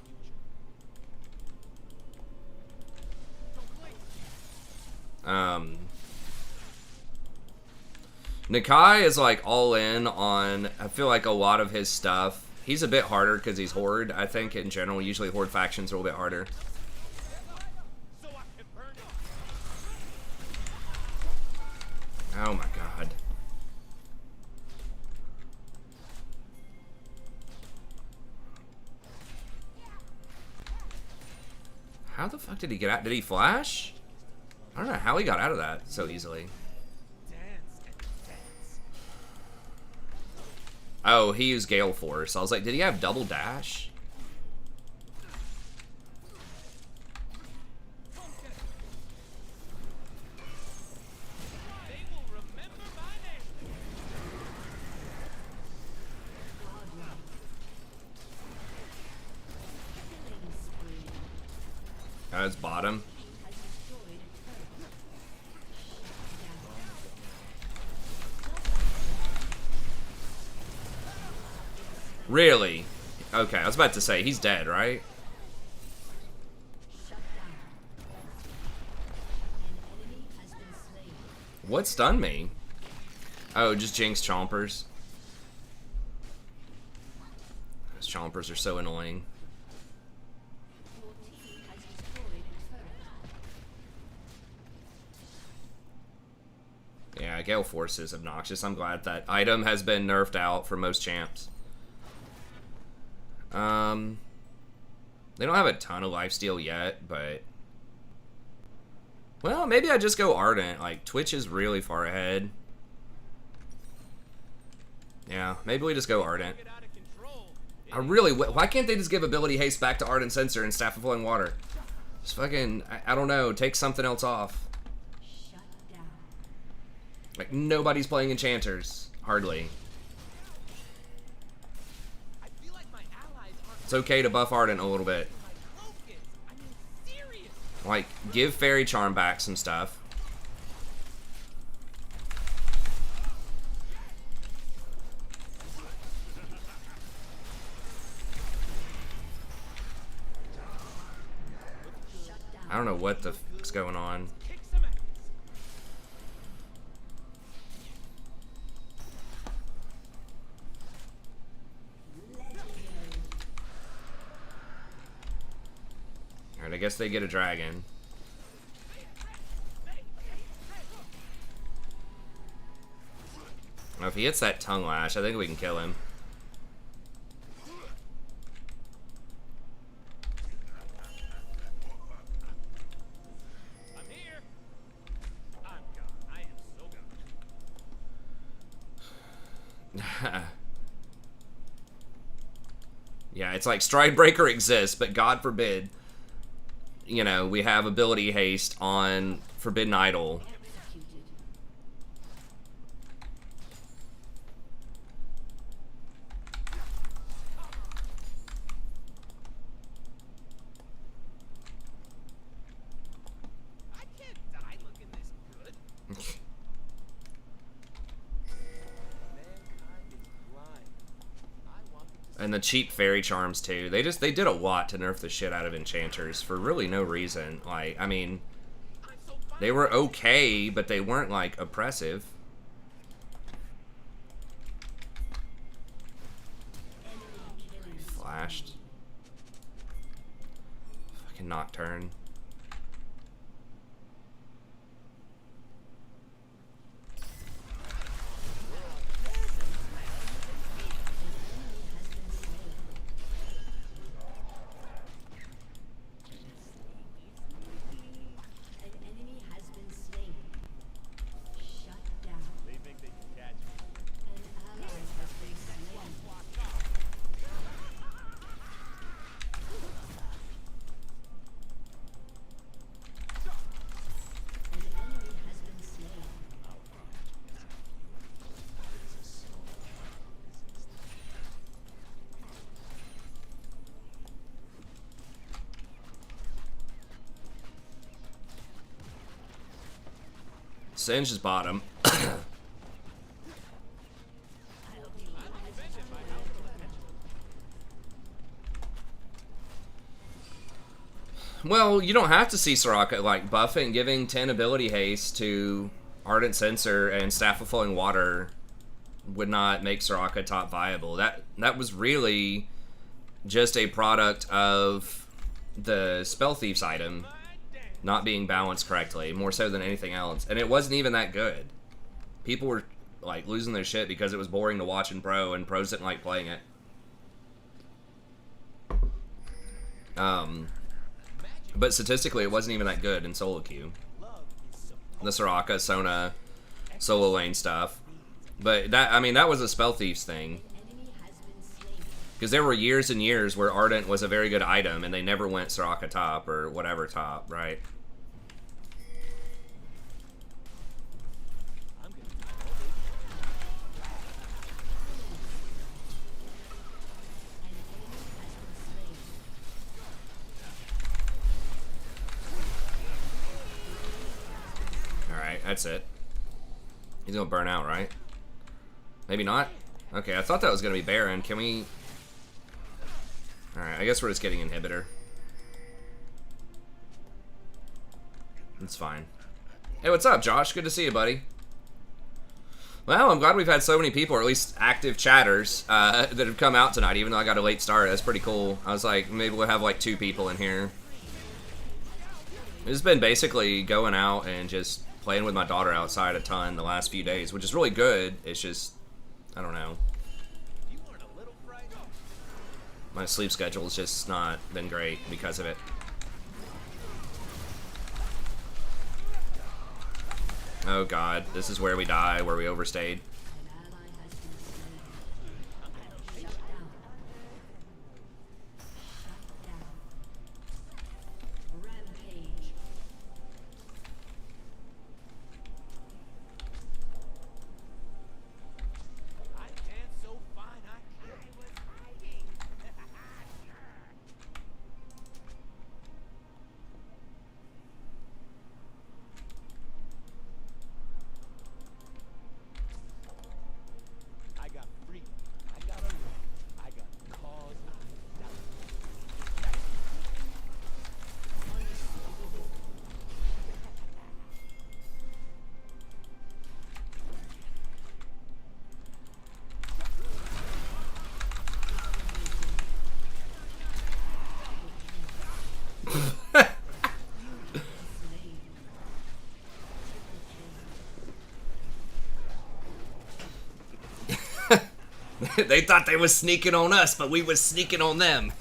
Nakai is like all in on, I feel like, a lot of his stuff. He's a bit harder because he's Horde, I think, in general. Usually Horde factions are a little bit harder. So I can burn it. Oh my god. How the fuck did he get out? Did he flash? I don't know how he got out of that so easily. Dance and dance. Oh, he used Gale Force. I was like, did he have double dash? They will remember my name. It's bottom. Really? Okay, I was about to say, he's dead, right? What stunned me? Oh, just Jinx Chompers. Those Chompers are so annoying. Yeah, Gale Force is obnoxious. I'm glad that item has been nerfed out for most champs. They don't have a ton of lifesteal yet, but... Well, maybe I just go Ardent. Like, Twitch is really far ahead. Yeah, maybe we just go Ardent. Get out of control. I really... Why can't they just give ability haste back to Ardent Sensor and Staff of Flowing Water? Just fucking... I don't know. Take something else off. Like, nobody's playing Enchanters. Hardly. I feel like my allies aren't It's okay to buff Ardent a little bit. my focus. I mean, serious. Like, give Fairy Charm back some stuff. I don't know what the fuck's going on. Kick some ass. Alright, I guess they get a dragon. Now, if he hits that tongue lash, I think we can kill him. Yeah, it's like Stridebreaker exists, but God forbid, you know, we have ability haste on Forbidden Idol. Executed. I can't die looking this good. Mankind is blind. I want them to And the cheap fairy charms too. They did a lot to nerf the shit out of enchanters for really no reason. Like, I mean, I'm so they were okay, but they weren't like oppressive. Flashed. Fucking Nocturne. An enemy has been slain. Shut down. They think they can catch me. An ally has been slain. An enemy has been slain. Singe is bottom. Well, you don't have to see Soraka like buffing, giving 10 ability haste to Ardent Censer and Staff of Flowing Water would not make Soraka top viable. That was really just a product of the Spell Thieves item not being balanced correctly, more so than anything else. And it wasn't even that good. People were like losing their shit because it was boring to watch in Pro, and pros didn't like playing it. But statistically, it wasn't even that good in solo queue. The Soraka, Sona, solo lane stuff. But that, I mean, that was a Spell Thieves thing. Enemy has been slain. Because there were years and years where Ardent was a very good item, and they never went Soraka top or whatever top, right? I'm gonna An enemy has been slain. Alright, that's it. He's gonna burn out, right? Maybe not? Okay, I thought that was gonna be Baron. Can we... Alright, I guess we're just getting inhibitor. It's fine. Hey, what's up, Josh? Good to see you, buddy. Well, I'm glad we've had so many people, or at least active chatters, that have come out tonight, even though I got a late start. That's pretty cool. I was like, maybe we'll have like 2 people in here. It's been basically going out and just playing with my daughter outside a ton the last few days, which is really good. It's just, I don't know. You weren't a little frightened. My sleep schedule's just not been great because of it. Oh god, this is where we die, where we overstayed. An ally has been slain. Shut down. Shut down. Rampage. I can't so fine. I was hiding. I got free. I got a right. I got cause. Slain. They thought they was sneaking on us, but we was sneaking on them.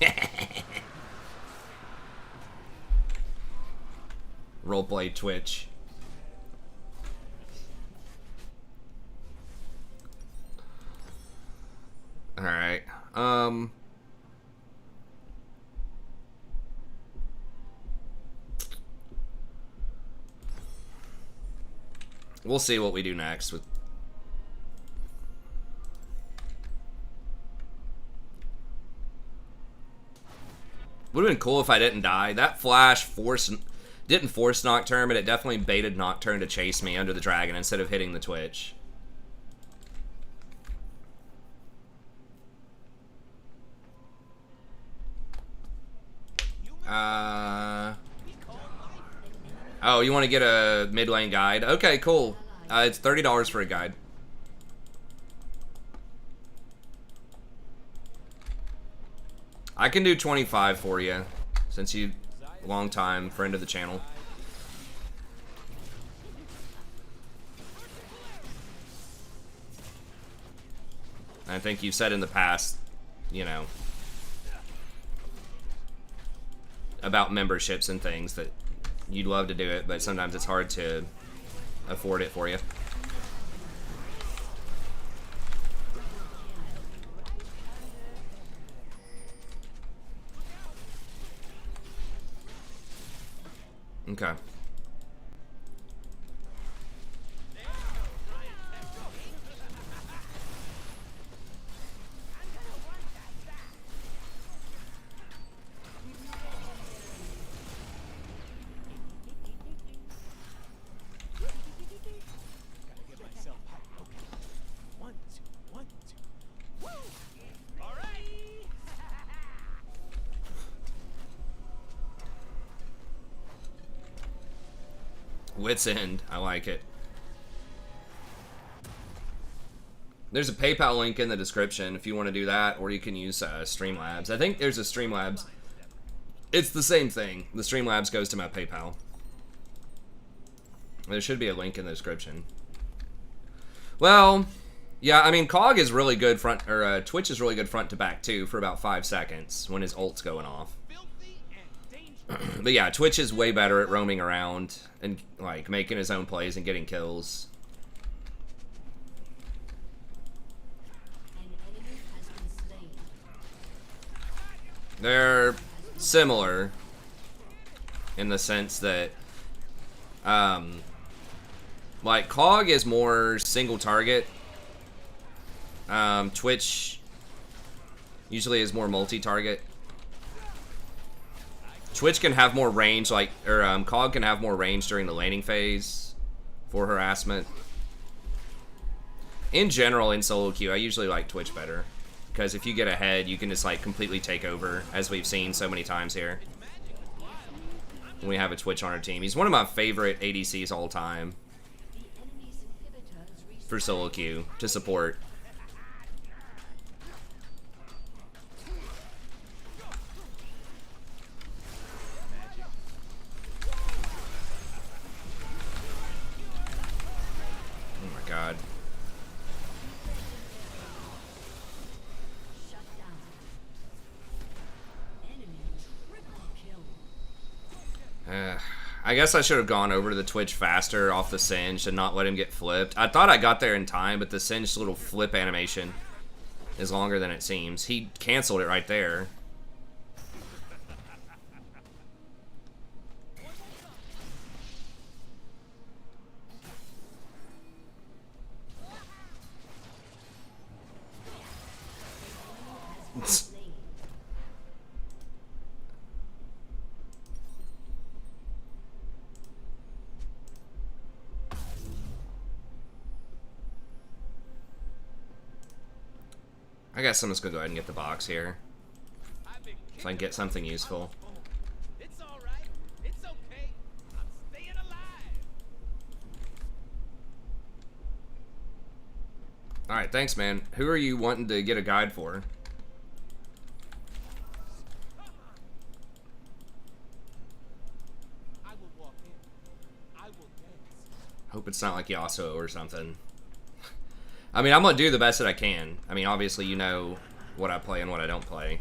Roleplay Twitch. All right. We'll see what we do next with. Would have been cool if I didn't die. That flash didn't force Nocturne, but it definitely baited Nocturne to chase me under the dragon instead of hitting the Twitch. Oh, you want to get a mid lane guide? Okay, cool. It's $30 for a guide. I can do 25 for you, since you long time friend of the channel. I think you've said in the past, you know, about memberships and things that you'd love to do it, but sometimes it's hard to afford it for you. Okay. Wits End. I like it. There's a PayPal link in the description if you want to do that, or you can use Streamlabs. I think there's a Streamlabs. It's the same thing. The Streamlabs goes to my PayPal. There should be a link in the description. Well, yeah, I mean, COG is really good front, or Twitch is really good front to back too for about 5 seconds when his ult's going off. But yeah, Twitch is way better at roaming around and like making his own plays and getting kills. They're similar in the sense that like COG is more single target. Twitch usually is more multi-target. Twitch can have more range, like, or COG can have more range during the laning phase for harassment. In general, in solo queue, I usually like Twitch better. Because if you get ahead, you can just, like, completely take over, as we've seen so many times here. When we have a Twitch on our team. He's one of my favorite ADCs all time. For solo queue, to support. God. I guess I should have gone over to the Twitch faster off the Singe and not let him get flipped. I thought I got there in time, but the Singe's little flip animation is longer than it seems. He canceled it right there. I guess I'm just gonna go ahead and get the box here, so I can get something useful. It's all right. It's okay. I'm staying alive. All right, thanks, man. Who are you wanting to get a guide for? I will walk in. I will dance. Hope it's not like Yasuo or something. I mean, I'm gonna do the best that I can. I mean, obviously, you know what I play and what I don't play.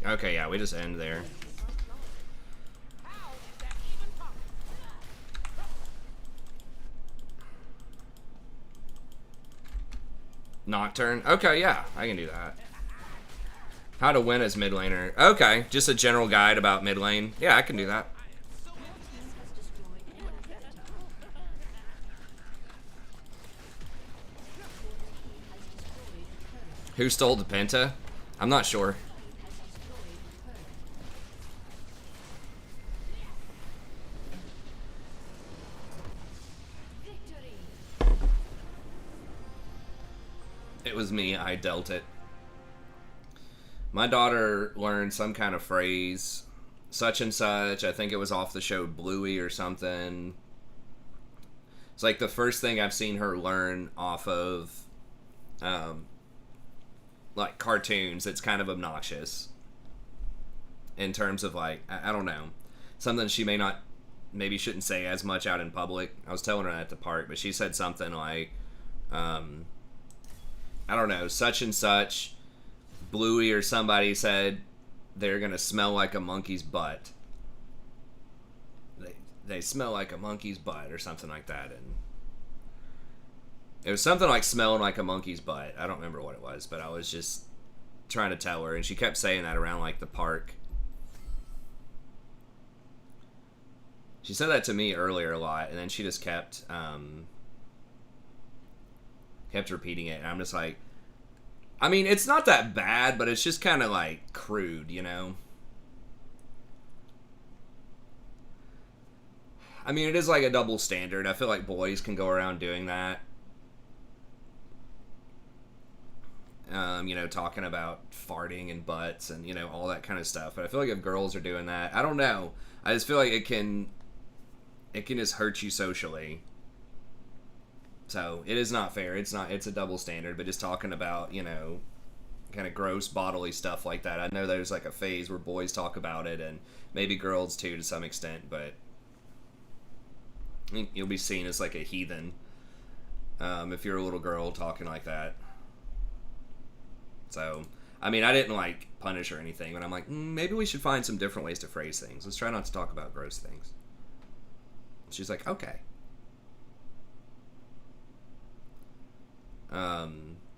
Okay, yeah, we just end there. How is that even possible? Nocturne. Okay, yeah, I can do that. How to win as mid laner. Okay, just a general guide about mid lane. Yeah, I can do that. Who stole the Penta? I'm not sure. It was me, I dealt it. My daughter learned some kind of phrase, such and such. I think it was off the show Bluey or something. It's like the first thing I've seen her learn off of, like cartoons. It's kind of obnoxious in terms of like, I don't know, something she maybe shouldn't say as much out in public. I was telling her that at the park, but she said something like, I don't know, such and such. Bluey or somebody said they're gonna smell like a monkey's butt. They smell like a monkey's butt or something like that, and it was something like smelling like a monkey's butt. I don't remember what it was, but I was just trying to tell her, and she kept saying that around like the park. She said that to me earlier a lot, and then she just kept repeating it, and I'm just like, I mean, it's not that bad, but it's just kind of like crude, you know? I mean, it is like a double standard. I feel like boys can go around doing that. You know, talking about farting and butts and, you know, all that kind of stuff. But I feel like if girls are doing that, I don't know. I just feel like it can just hurt you socially. So it is not fair. It's a double standard, but just talking about, you know, kind of gross bodily stuff like that. I know there's like a phase where boys talk about it, and maybe girls too to some extent, but I think you'll be seen as like a heathen if you're a little girl talking like that. So, I mean, I didn't like punish or anything, but I'm like, maybe we should find some different ways to phrase things. Let's try not to talk about gross things. She's like, okay.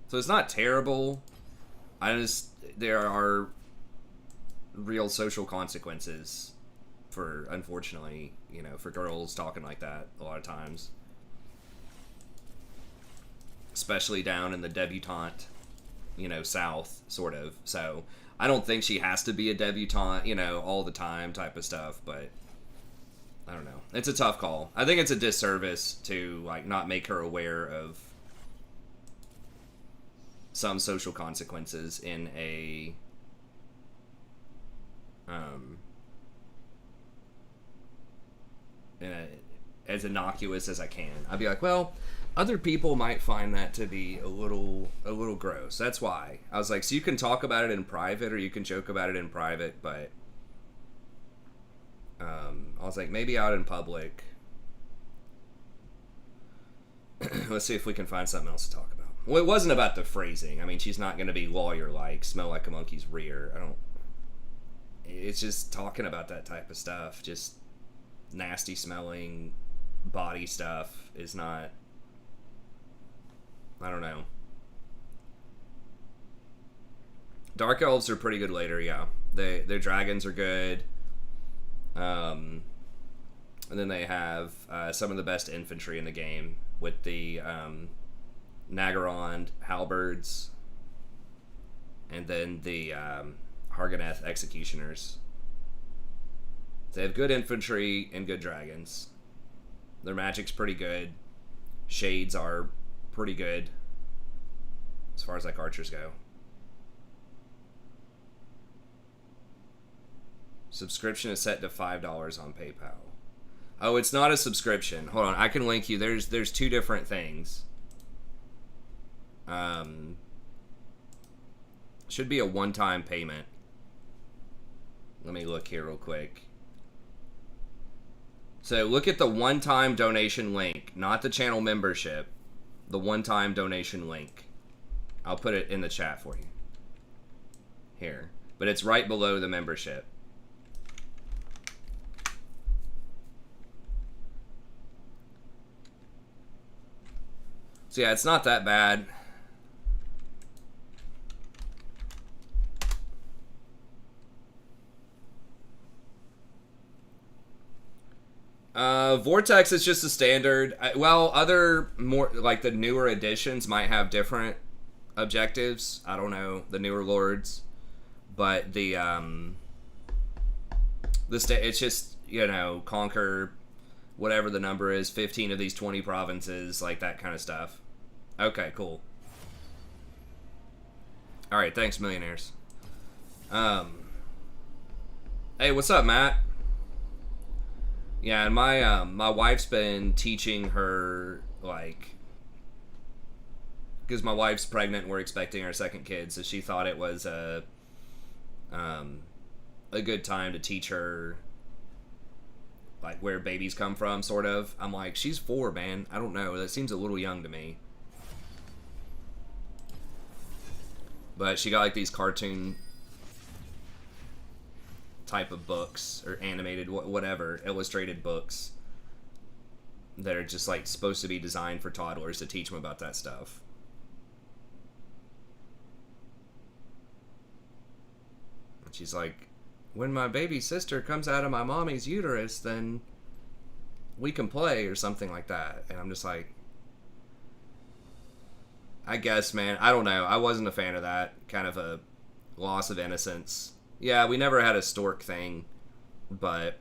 So it's not terrible. There are real social consequences for, unfortunately, you know, for girls talking like that a lot of times. Especially down in the debutante, you know, South, sort of. So I don't think she has to be a debutante, you know, all the time type of stuff, but I don't know. It's a tough call. I think it's a disservice to, like, not make her aware of some social consequences in as innocuous as I can. I'd be like, well, other people might find that to be a little gross. That's why I was like, so you can talk about it in private, or you can joke about it in private, but I was like, maybe out in public. Let's see if we can find something else to talk about. Well, it wasn't about the phrasing. I mean, she's not going to be lawyer-like, smell like a monkey's rear. It's just talking about that type of stuff. Just nasty smelling body stuff is not, I don't know. Dark Elves are pretty good later, yeah. Their dragons are good. And then they have some of the best infantry in the game with the Nagaron halberds, and then the Harganeth executioners. They have good infantry and good dragons. Their magic's pretty good. Shades are pretty good as far as like archers go. Subscription is set to $5 on PayPal. Oh, it's not a subscription. Hold on, I can link you. There's two different things. Should be a one-time payment. Let me look here real quick. So look at the one-time donation link, not the channel membership. The one-time donation link. I'll put it in the chat for you. Here. but it's right below the membership. So yeah, it's not that bad. Vortex is just a standard. Well, other more like the newer editions might have different objectives. I don't know, the newer lords, but it's just, you know, conquer whatever the number is, 15 of these 20 provinces, like that kind of stuff. Okay, cool. All right, thanks, millionaires. Hey, what's up, Matt? Yeah, and my wife's been teaching her, like, because my wife's pregnant and we're expecting our second kid, so she thought it was a good time to teach her, like, where babies come from, sort of. I'm like, she's 4, man. I don't know. That seems a little young to me. But she got, like, these cartoon type of books, or animated, whatever, illustrated books that are just, like, supposed to be designed for toddlers to teach them about that stuff. And she's like, when my baby sister comes out of my mommy's uterus, then we can play, or something like that. And I'm just like, I guess, man, I don't know. I wasn't a fan of that. Kind of a loss of innocence. Yeah, we never had a stork thing, but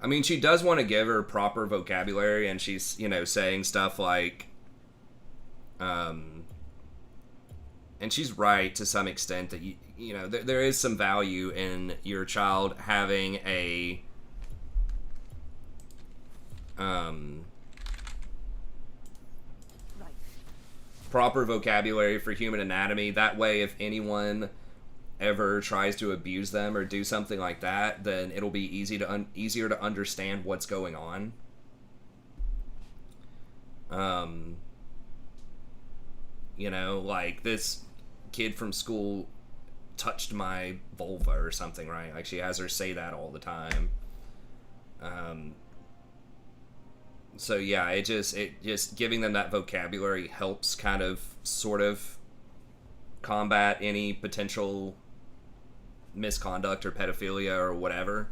I mean, she does want to give her proper vocabulary, and she's, you know, saying stuff like, and she's right to some extent that you know, there is some value in your child having a proper vocabulary for human anatomy. That way, if anyone ever tries to abuse them or do something like that, then it'll be easier to understand what's going on. You know, like, this kid from school touched my vulva or something, right? Like, she has her say that all the time. So yeah, it just giving them that vocabulary helps kind of sort of combat any potential misconduct or pedophilia or whatever.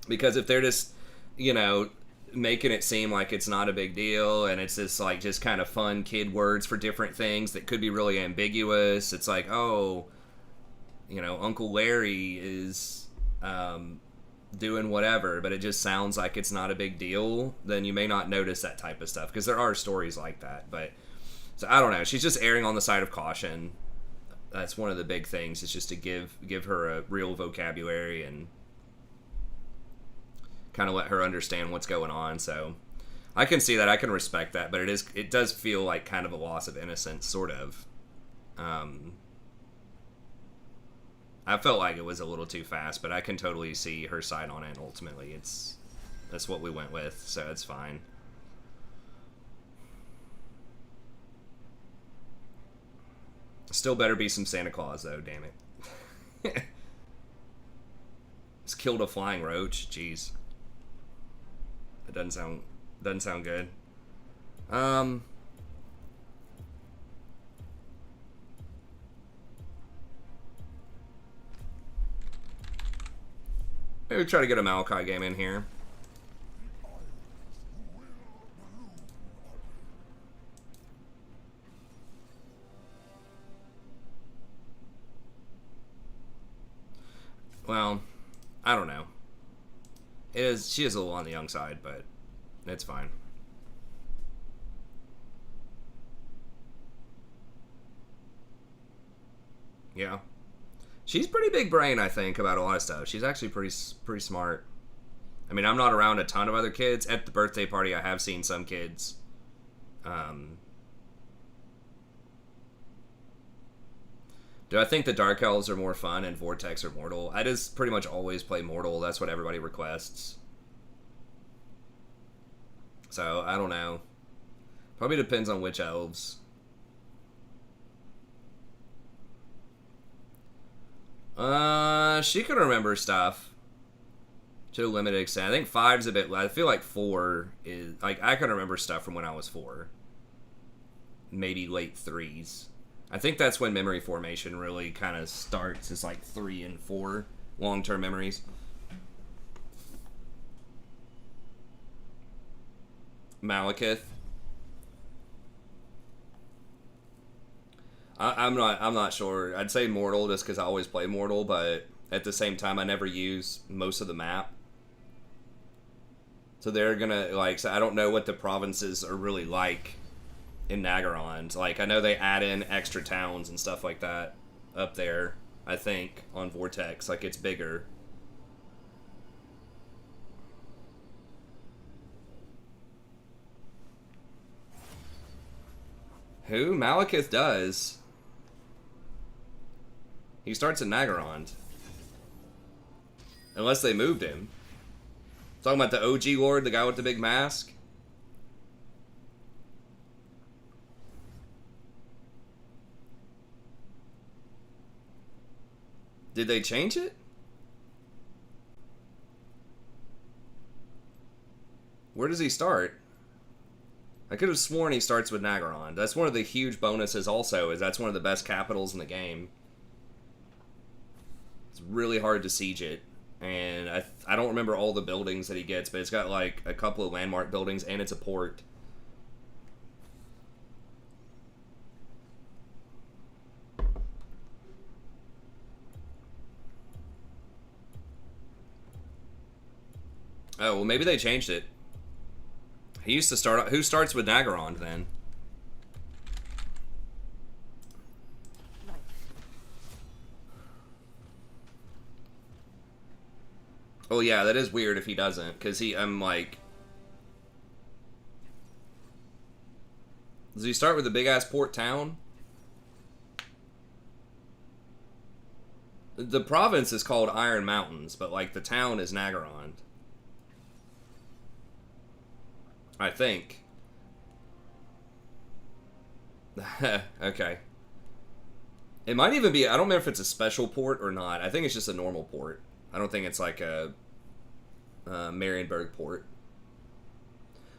Because if they're just, you know, making it seem like it's not a big deal and it's just like just kind of fun kid words for different things that could be really ambiguous, it's like, oh, you know, Uncle Larry is doing whatever, but it just sounds like it's not a big deal, then you may not notice that type of stuff, because there are stories like that. But so I don't know, she's just erring on the side of caution. That's one of the big things, is just to give her a real vocabulary and kind of let her understand what's going on. So I can see that, I can respect that, but it does feel like kind of a loss of innocence, sort of. I felt like it was a little too fast, but I can totally see her side on it. Ultimately, that's what we went with, so it's fine. Still better be some Santa Claus, though, damn it. Just killed a flying roach. Jeez. That doesn't sound good. Maybe try to get a Maokai game in here. Well, I don't know. She is a little on the young side, but it's fine. Yeah. She's pretty big brain, I think, about a lot of stuff. She's actually pretty smart. I mean, I'm not around a ton of other kids. At the birthday party, I have seen some kids. Do I think the Dark Elves are more fun and Vortex or Mortal? I just pretty much always play Mortal. That's what everybody requests. So, I don't know. Probably depends on which elves. She can remember stuff to a limited extent. I think five's a bit. I feel like four is like I can remember stuff from when I was four. Maybe late threes. I think that's when memory formation really kind of starts. Is like 3 and 4 long-term memories. Malekith. I'm not sure. I'd say Mortal just because I always play Mortal, but at the same time I never use most of the map. So they're gonna like. So I don't know what the provinces are really like in Nagaron. Like I know they add in extra towns and stuff like that up there. I think on Vortex, like it's bigger. Who? Malekith does. He starts in Nagaron. Unless they moved him. Talking about the OG Lord, the guy with the big mask? Did they change it? Where does he start? I could have sworn he starts with Nagaron. That's one of the huge bonuses also, is that's one of the best capitals in the game. It's really hard to siege it. And I don't remember all the buildings that he gets, but it's got like a couple of landmark buildings and it's a port. Oh, well maybe they changed it. He used to start... Who starts with Nagaron then? Oh yeah, that is weird if he doesn't, because I'm like... Does he start with a big-ass port town? The province is called Iron Mountains, but like the town is Nagaron. I think. Okay. It might even be... I don't remember if it's a special port or not. I think it's just a normal port. I don't think it's like a Marienburg port.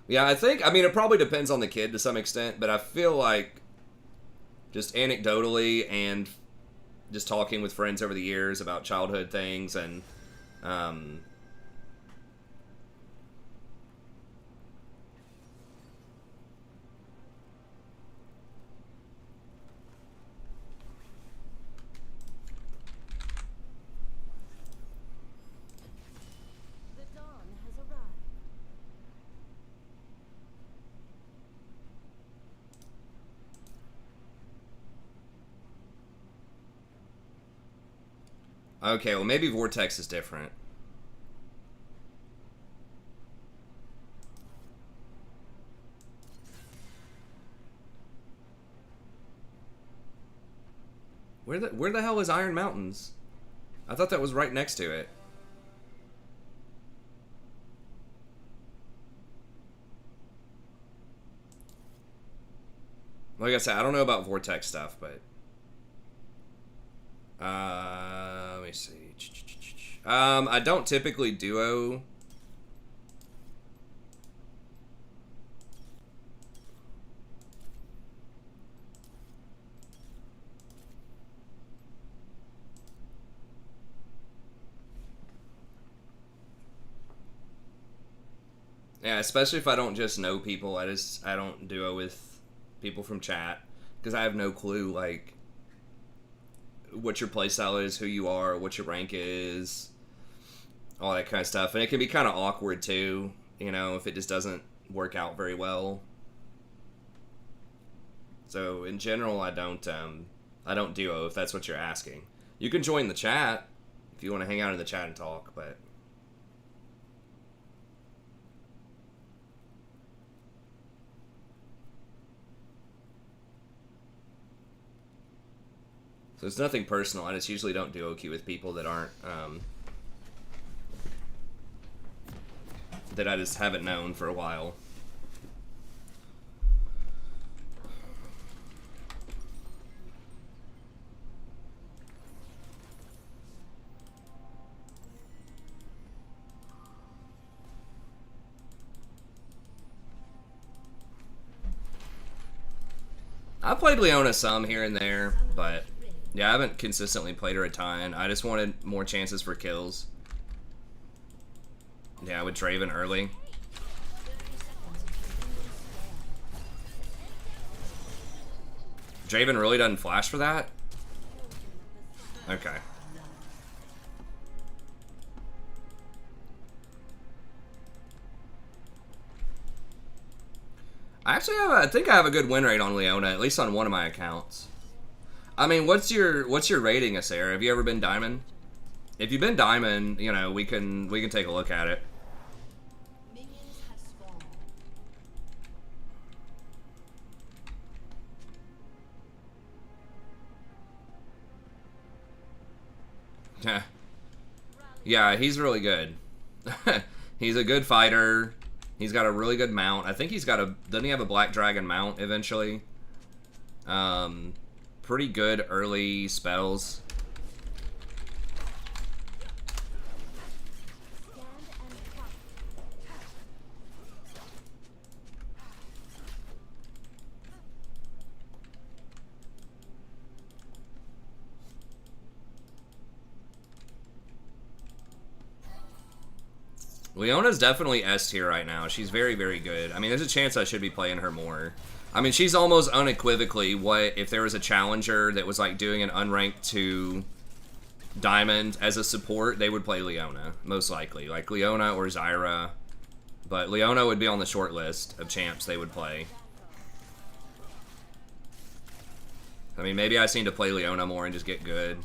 Yeah, I think... I mean, it probably depends on the kid to some extent, but I feel like just anecdotally and just talking with friends over the years about childhood things and... Okay, well maybe Vortex is different. Where the hell is Iron Mountains? I thought that was right next to it. Like I said, I don't know about Vortex stuff, but... let me see. I don't typically duo. Yeah, especially if I don't just know people. I don't duo with people from chat because I have no clue, like, what your playstyle is, who you are, what your rank is, all that kind of stuff. And it can be kind of awkward too, you know, if it just doesn't work out very well. So in general, I don't duo if that's what you're asking. You can join the chat if you want to hang out in the chat and talk, but... So it's nothing personal. I just usually don't duo queue with people that aren't, that I just haven't known for a while. I played Leona some here and there, but yeah, I haven't consistently played her a ton. I just wanted more chances for kills. Yeah, with Draven early. Draven really doesn't flash for that? Okay. I think I have a good win rate on Leona, at least on one of my accounts. I mean, what's your rating, Sarah? Have you ever been Diamond? If you've been Diamond, you know, we can take a look at it. Minions have spawned. Yeah. Yeah, he's really good. He's a good fighter. He's got a really good mount. I think he's got a... Doesn't he have a Black Dragon mount eventually? Pretty good early spells. Leona's definitely S tier right now. She's very, very good. I mean, there's a chance I should be playing her more. I mean, she's almost unequivocally what if there was a challenger that was like doing an unranked to Diamond as a support, they would play Leona, most likely. Like Leona or Zyra. But Leona would be on the short list of champs they would play. I mean, maybe I seem to play Leona more and just get good.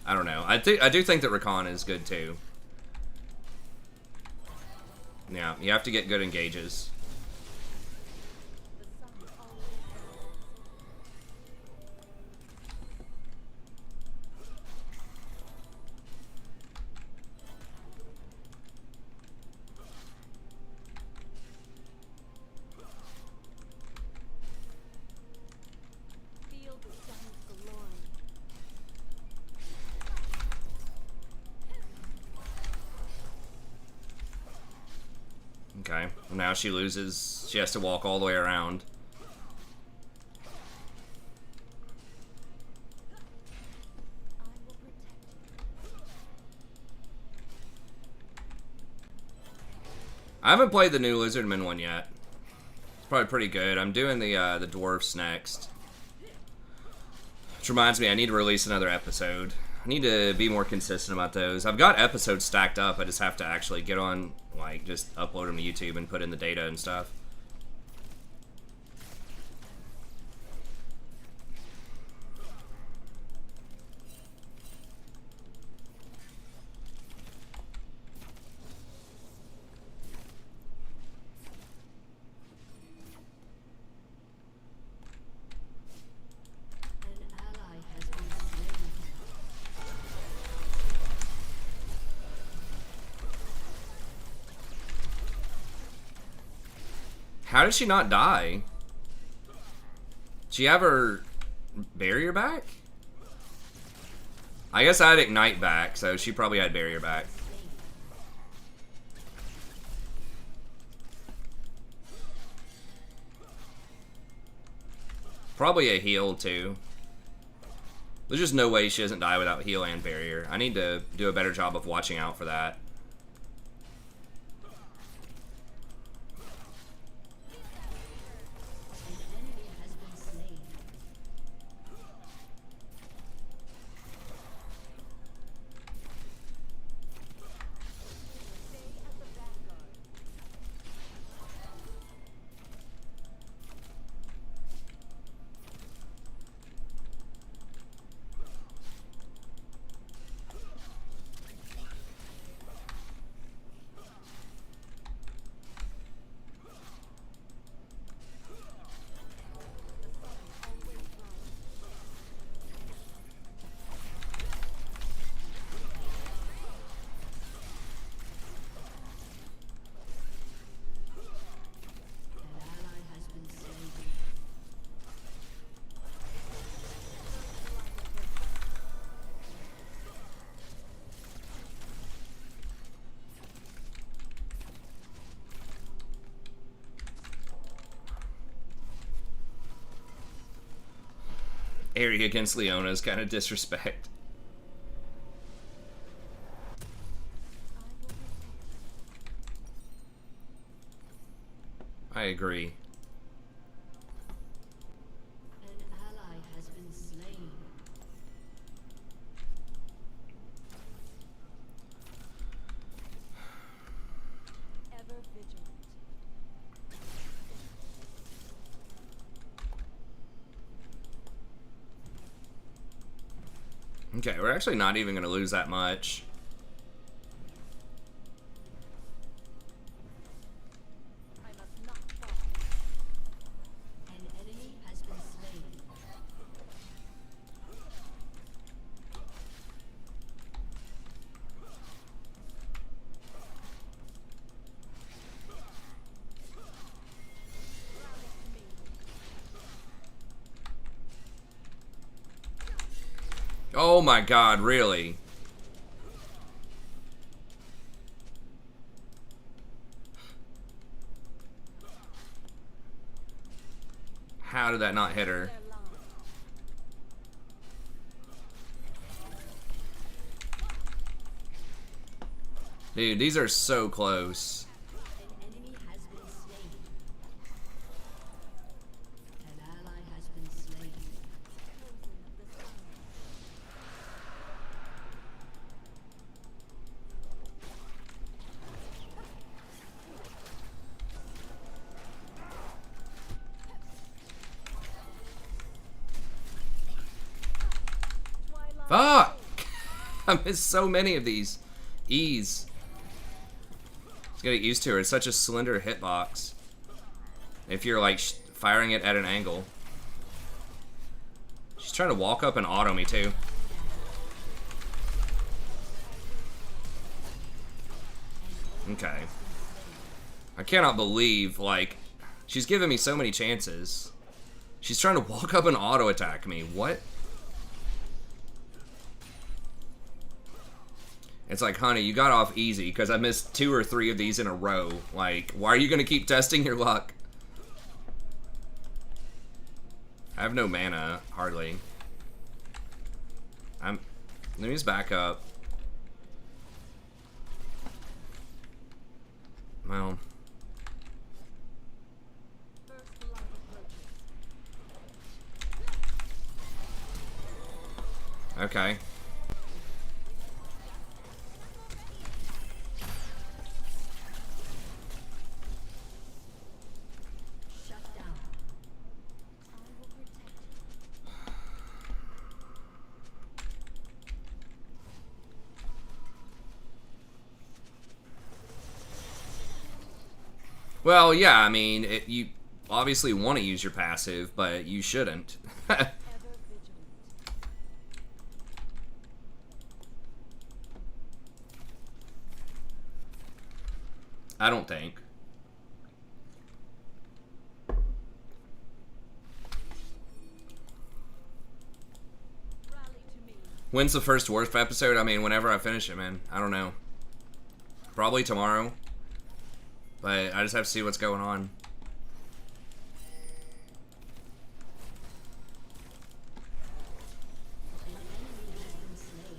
I don't know. I do think that Rakan is good too. Yeah, you have to get good engages. Feel the sun's glory. Okay, well, now she loses. She has to walk all the way around. I will protect you. I haven't played the new Lizardman one yet. It's probably pretty good. I'm doing the dwarfs next. Which reminds me, I need to release another episode. I need to be more consistent about those. I've got episodes stacked up. I just have to actually get on, like, just upload them to YouTube and put in the data and stuff. An ally has been slain. How did she not die? Did she have her barrier back? I guess I had Ignite back, so she probably had barrier back. Probably a heal, too. There's just no way she doesn't die without heal and barrier. I need to do a better job of watching out for that. An enemy has been slain. area against Leona is kind of disrespect. I agree. An ally has been slain. Ever vigilant. Okay, we're actually not even going to lose that much. I must not fall. An enemy has been slain. Oh my god, really? How did that not hit her? Their line. Dude, these are so close. An enemy has been slain. An ally has been slain. Chosen of the sun. Twilight. Fuck! I missed so many of these. Ease. Just gotta get used to her. It's such a slender hitbox. If you're like firing it at an angle. She's trying to walk up and auto me too. Okay. I cannot believe, like, she's giving me so many chances. She's trying to walk up and auto attack me. What? It's like, honey, you got off easy because I missed 2 or 3 of these in a row. Like, why are you gonna keep testing your luck? I have no mana, hardly. Let me just back up. Well. First light approaches. Okay. Shut down. I will protect you. Well, yeah, I mean, you obviously want to use your passive, but you shouldn't. Ever vigilant. I don't think. Rally to me. When's the first Worth episode? I mean, whenever I finish it, man. I don't know. Probably tomorrow. But I just have to see what's going on. An enemy has been slain.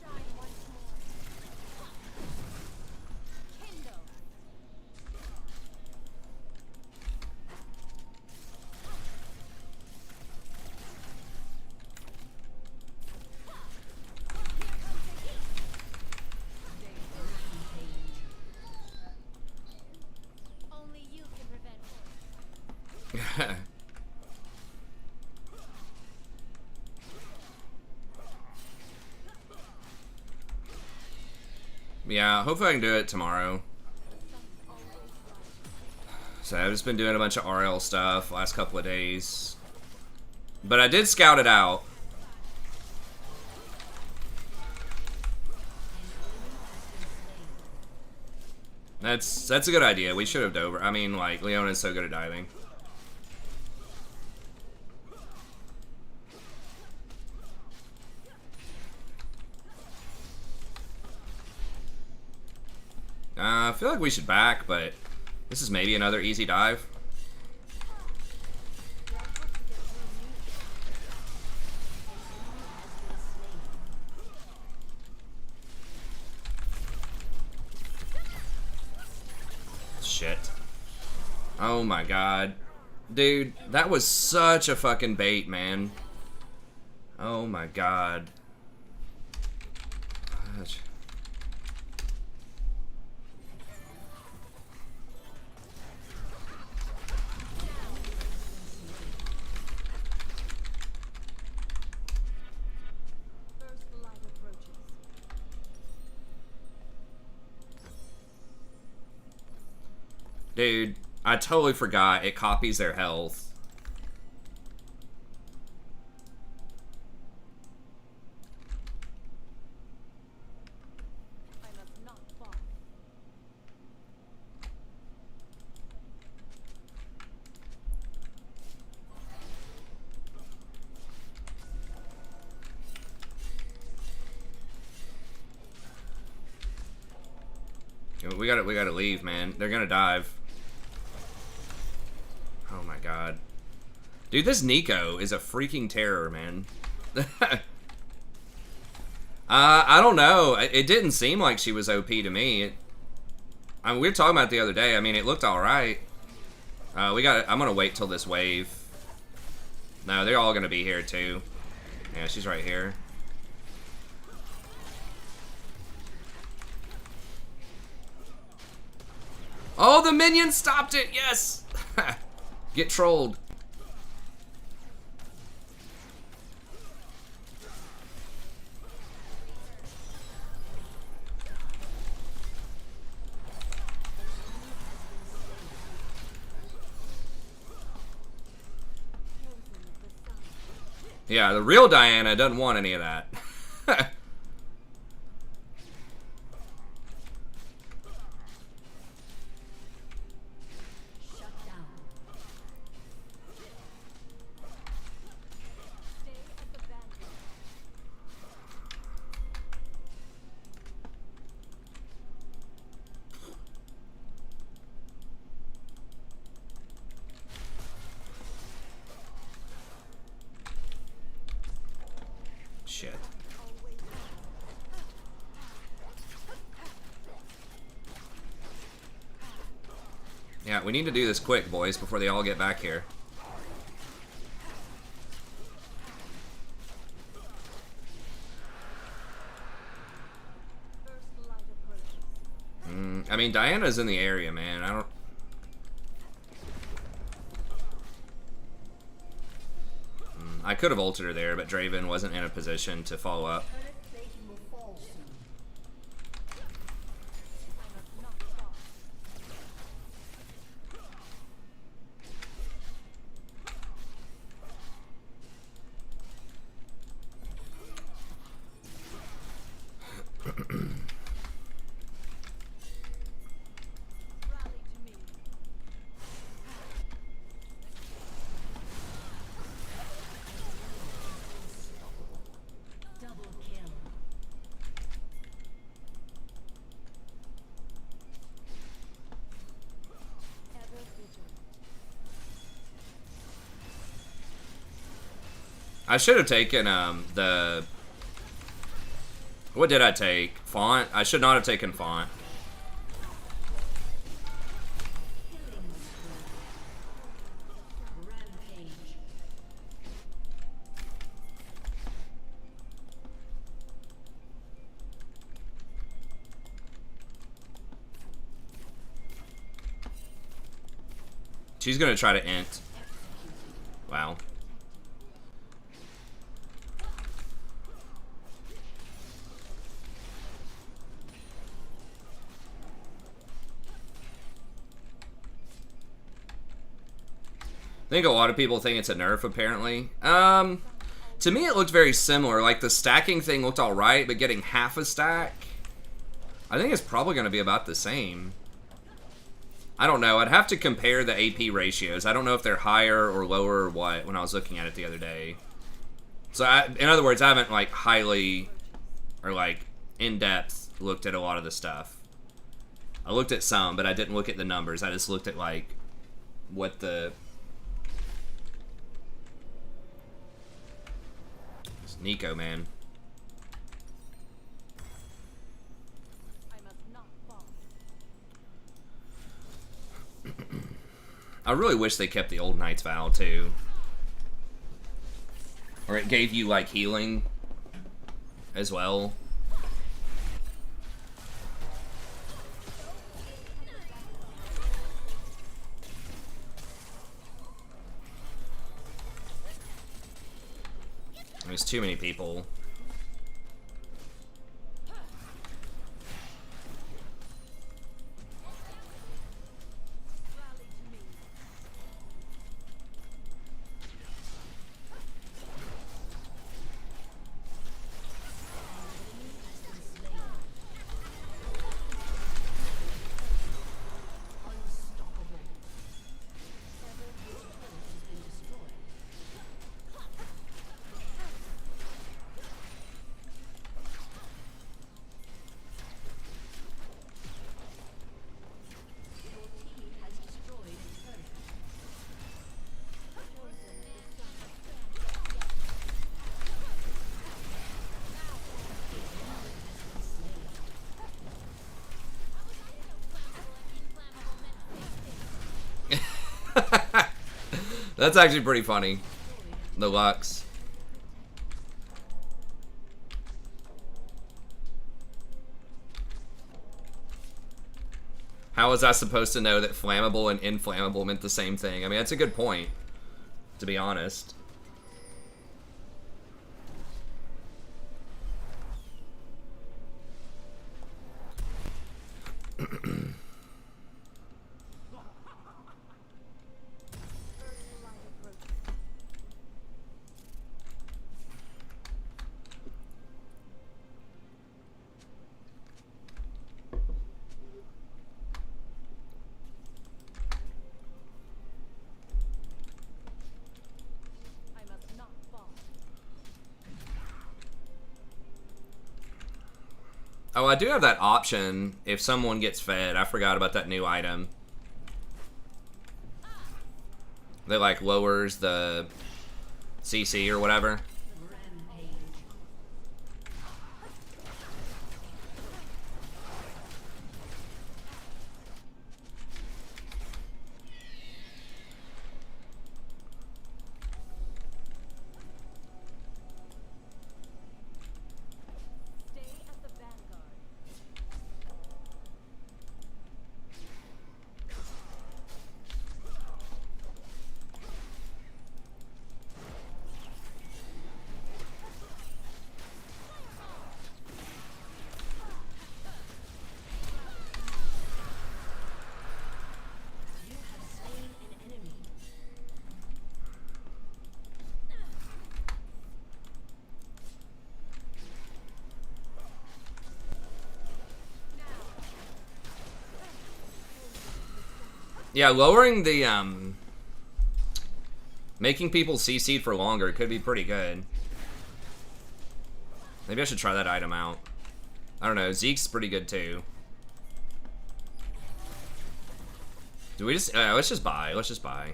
Shine once more. Kindle. Only you can prevent war. Yeah, hopefully I can do it tomorrow. Always right. So I've just been doing a bunch of RL stuff last couple of days. But I did scout it out. That's a good idea. We should have dove. I mean, like, Leona's so good at diving. I feel like we should back, but this is maybe another easy dive. shit. Oh my god. Dude, that was such a fucking bait, man. Oh my god. Gosh. First light approaches. Dude, I totally forgot it copies their health. I must not fall. We gotta leave, man. They're gonna dive. Oh my god. Dude, this Nico is a freaking terror, man. I don't know. It didn't seem like she was OP to me. I mean, we were talking about it the other day. I mean, it looked alright. I'm gonna wait till this wave. No, they're all gonna be here too. Yeah, she's right here. Oh, the minion stopped it! Yes! Get trolled. Yeah, the real Diana doesn't want any of that. Shut down. Stay at the vanguard. Shit. Yeah, we need to do this quick, boys, before they all get back here. First light approaches. I mean, Diana's in the area, man. I don't... I could have ulted her there, but Draven wasn't in a position to follow up. Turret plating will fall soon. I must not fall. Rally to me. Double kill. Ever vigilant. I should have taken the... What did I take? Font? I should not have taken font. Killing spree. Rampage. She's gonna try to int. Wow. I think a lot of people think it's a nerf, apparently. To me it looked very similar. Like, the stacking thing looked alright, but getting half a stack, I think it's probably going to be about the same. I don't know. I'd have to compare the AP ratios. I don't know if they're higher or lower or what when I was looking at it the other day. So, in other words, I haven't, like, highly or, like, in-depth looked at a lot of the stuff. I looked at some, but I didn't look at the numbers. I just looked at, like, what the... It's Nico, man. I must not fall. I really wish they kept the old Knight's Vow too. Or it gave you like healing as well. There's too many people. That's actually pretty funny. The Lux. How was I supposed to know that flammable and inflammable meant the same thing? I mean, that's a good point, to be honest. Oh, I do have that option if someone gets fed. I forgot about that new item. That like lowers the CC or whatever. Yeah, lowering the, making people CC'd for longer could be pretty good. Maybe I should try that item out. I don't know, Zeke's pretty good too. Do we just, let's just buy, let's just buy.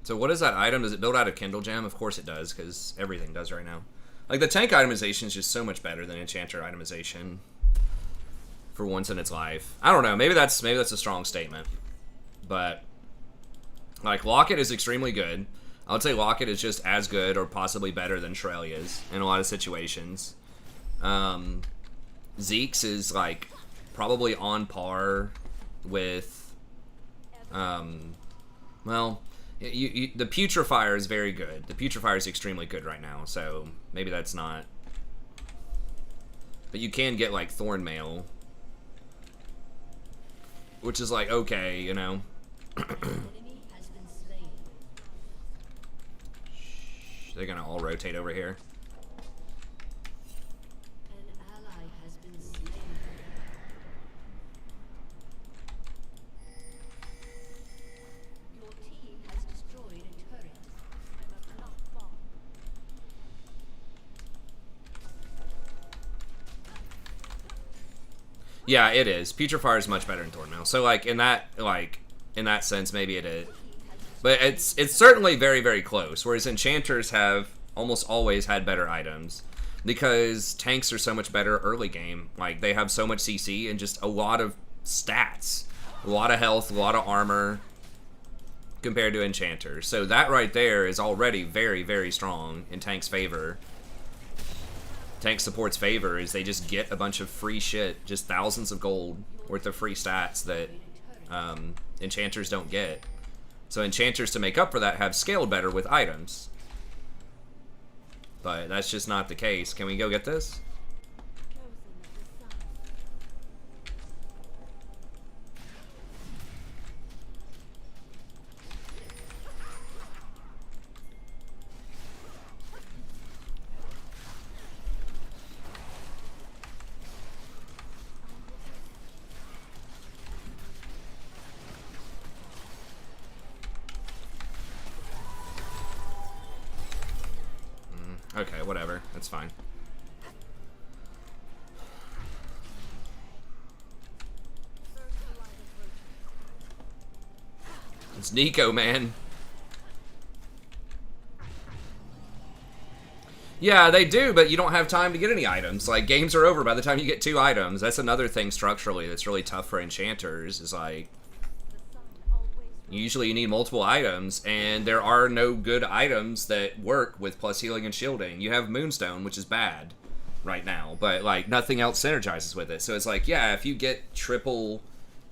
So what is that item? Does it build out of Kindle Gem? Of course it does, because everything does right now. Like, the tank itemization is just so much better than enchanter itemization for once in its life. I don't know. Maybe that's a strong statement. But, like, Locket is extremely good. I would say Locket is just as good or possibly better than Shrelia's in a lot of situations. Zeke's is, like, probably on par with, well... the Putrefier is very good. The Putrefier is extremely good right now, so maybe that's not. But you can get, like, Thornmail, which is, like, okay, you know. They're gonna all rotate over here. Yeah, it is. Putrefier is much better than Thornmail. So, like, in that sense, maybe it is. But it's certainly very, very close. Whereas enchanters have almost always had better items because tanks are so much better early game. Like they have so much CC and just a lot of stats, a lot of health, a lot of armor compared to enchanters. So that right there is already very, very strong in tank's favor. Tank support's favor is they just get a bunch of free shit, just thousands of gold worth of free stats that enchanters don't get. So enchanters, to make up for that, have scaled better with items. But that's just not the case. Can we go get this? chosen of the sun. Okay, whatever. That's fine. First the light approaches. It's Nico, man. Yeah, they do, but you don't have time to get any items. Like, games are over by the time you get 2 items. That's another thing structurally that's really tough for enchanters, is like, The sun always usually you need multiple items, and there are no good items that work with plus healing and shielding. You have Moonstone, which is bad right now, but like nothing else synergizes with it. So it's like, yeah, if you get triple,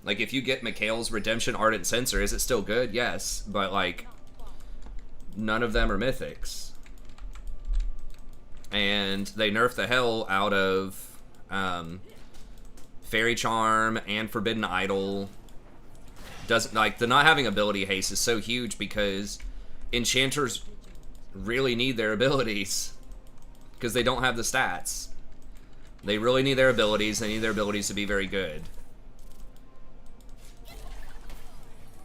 like if you get Mikhail's Redemption Ardent Sensor, is it still good? Yes, but like none of them are mythics. And they nerf the hell out of Fairy Charm and Forbidden Idol. Doesn't, like, the not having ability haste is so huge because enchanters really need their abilities because they don't have the stats. They really need their abilities. They need their abilities to be very good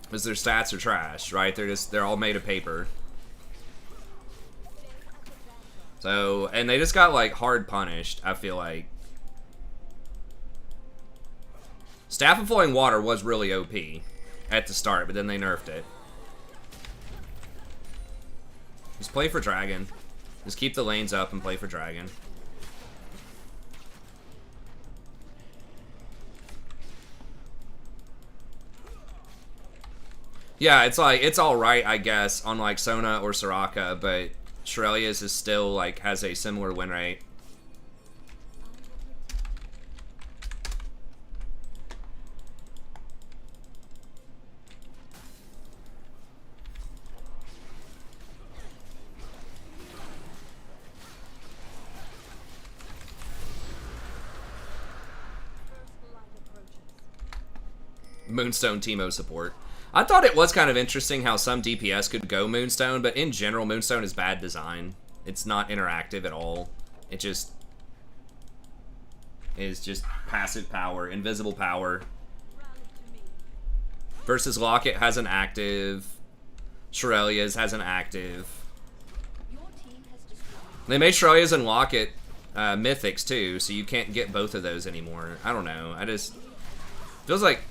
because their stats are trash, right? They're all made of paper. So, and they just got like hard punished, I feel like. Staff of Flowing Water was really OP at the start, but then they nerfed it. Just play for Dragon. Just keep the lanes up and play for Dragon. Yeah, it's like, it's alright, I guess, on like Sona or Soraka, but Shurelya's is still like, has a similar win rate. first the light approaches. Moonstone Teemo support. I thought it was kind of interesting how some DPS could go Moonstone, but in general, Moonstone is bad design. It's not interactive at all. It just is just passive power, invisible power. Rally to me. Versus Locket has an active. Shurelya's has an active. Your team has destroyed. They made Shurelya's and Locket mythics too, so you can't get both of those anymore. I don't know. I just feels like,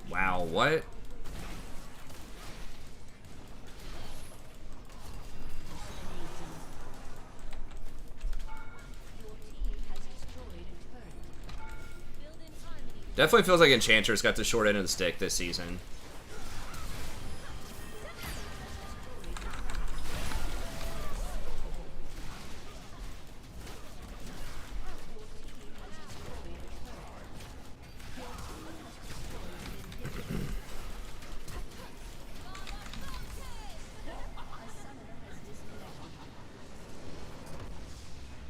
wow, what? Your team has destroyed a turret. Build in harmony. Definitely feels like Enchantress got the short end of the stick this season.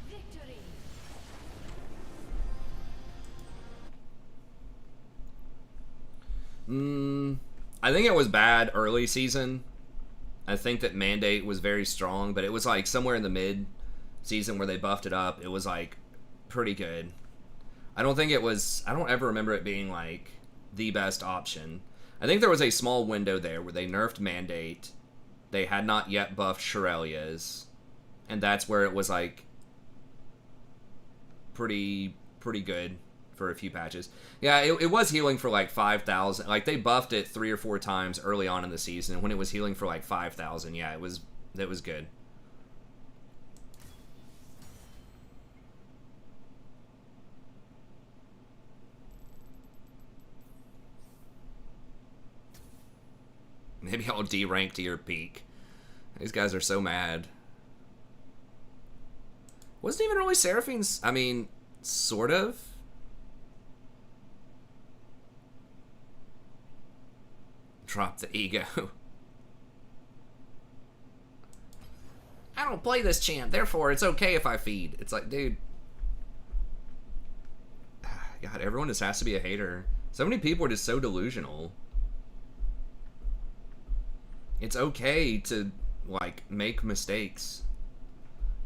Victory. I think it was bad early season. I think that Mandate was very strong, but it was like somewhere in the mid season where they buffed it up. It was like pretty good. I don't think it was, I don't ever remember it being like the best option. I think there was a small window there where they nerfed Mandate. They had not yet buffed Shurelya's, and that's where it was like pretty good for a few patches. Yeah, it was healing for like 5,000. Like they buffed it 3 or 4 times early on in the season when it was healing for like 5,000. Yeah, it was good. Maybe I'll D-rank to your peak. These guys are so mad. Wasn't even really Seraphine's... I mean, sort of. Drop the ego. I don't play this champ, therefore it's okay if I feed. It's like, dude. God, everyone just has to be a hater. So many people are just so delusional. It's okay to, like, make mistakes.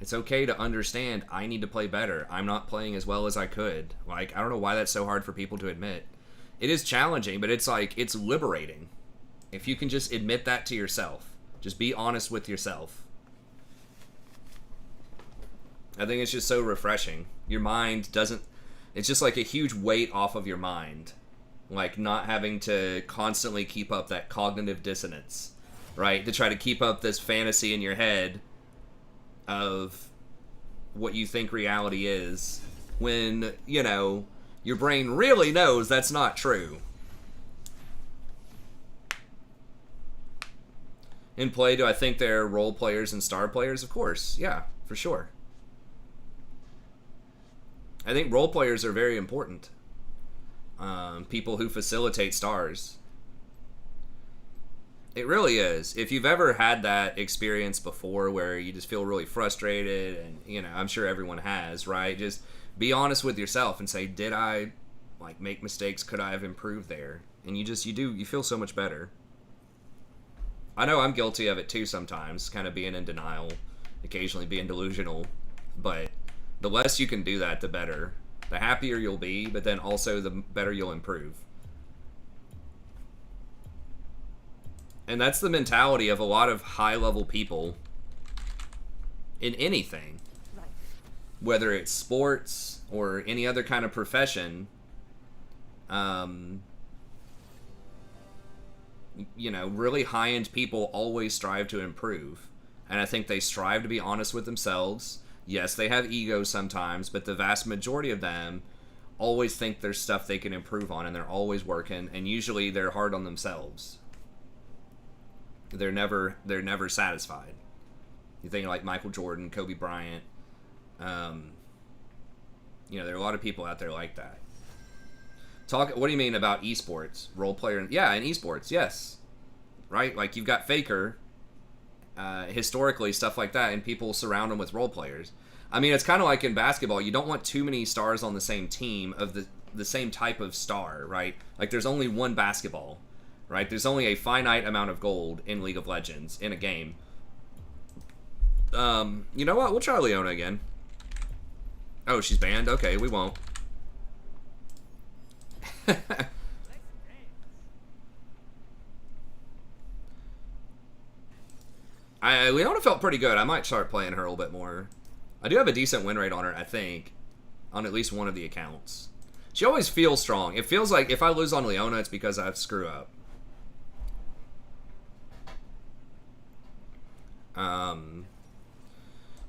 It's okay to understand I need to play better. I'm not playing as well as I could. Like, I don't know why that's so hard for people to admit. It is challenging, but it's like, it's liberating. If you can just admit that to yourself. Just be honest with yourself. I think it's just so refreshing. Your mind doesn't... It's just like a huge weight off of your mind. Like, not having to constantly keep up that cognitive dissonance. Right? To try to keep up this fantasy in your head of what you think reality is. When, you know, your brain really knows that's not true. In play, do I think they're role players and star players? Of course. Yeah, for sure. I think role players are very important. People who facilitate stars. It really is. If you've ever had that experience before where you just feel really frustrated, and, you know, I'm sure everyone has, right? Just be honest with yourself and say, did I, like, make mistakes? Could I have improved there? And you feel so much better. I know I'm guilty of it too sometimes, kind of being in denial, occasionally being delusional, but the less you can do that, the better. The happier you'll be, but then also the better you'll improve. And that's the mentality of a lot of high-level people in anything. Right. Whether it's sports or any other kind of profession, you know, really high-end people always strive to improve. And I think they strive to be honest with themselves. Yes, they have egos sometimes, but the vast majority of them always think there's stuff they can improve on, and they're always working, and usually they're hard on themselves. They're never satisfied. You think like Michael Jordan, Kobe Bryant. You know, there are a lot of people out there like that. What do you mean about esports? Role player? Yeah, in esports, yes. Right? Like, you've got Faker, historically, stuff like that, and people surround them with role players. I mean, it's kind of like in basketball. You don't want too many stars on the same team of the same type of star, right? Like, there's only one basketball, right? There's only a finite amount of gold in League of Legends in a game. You know what? We'll try Leona again. Oh, she's banned? Okay, we won't. Leona felt pretty good. I might start playing her a little bit more. I do have a decent win rate on her, I think, on at least one of the accounts. She always feels strong. It feels like if I lose on Leona, it's because I screw up.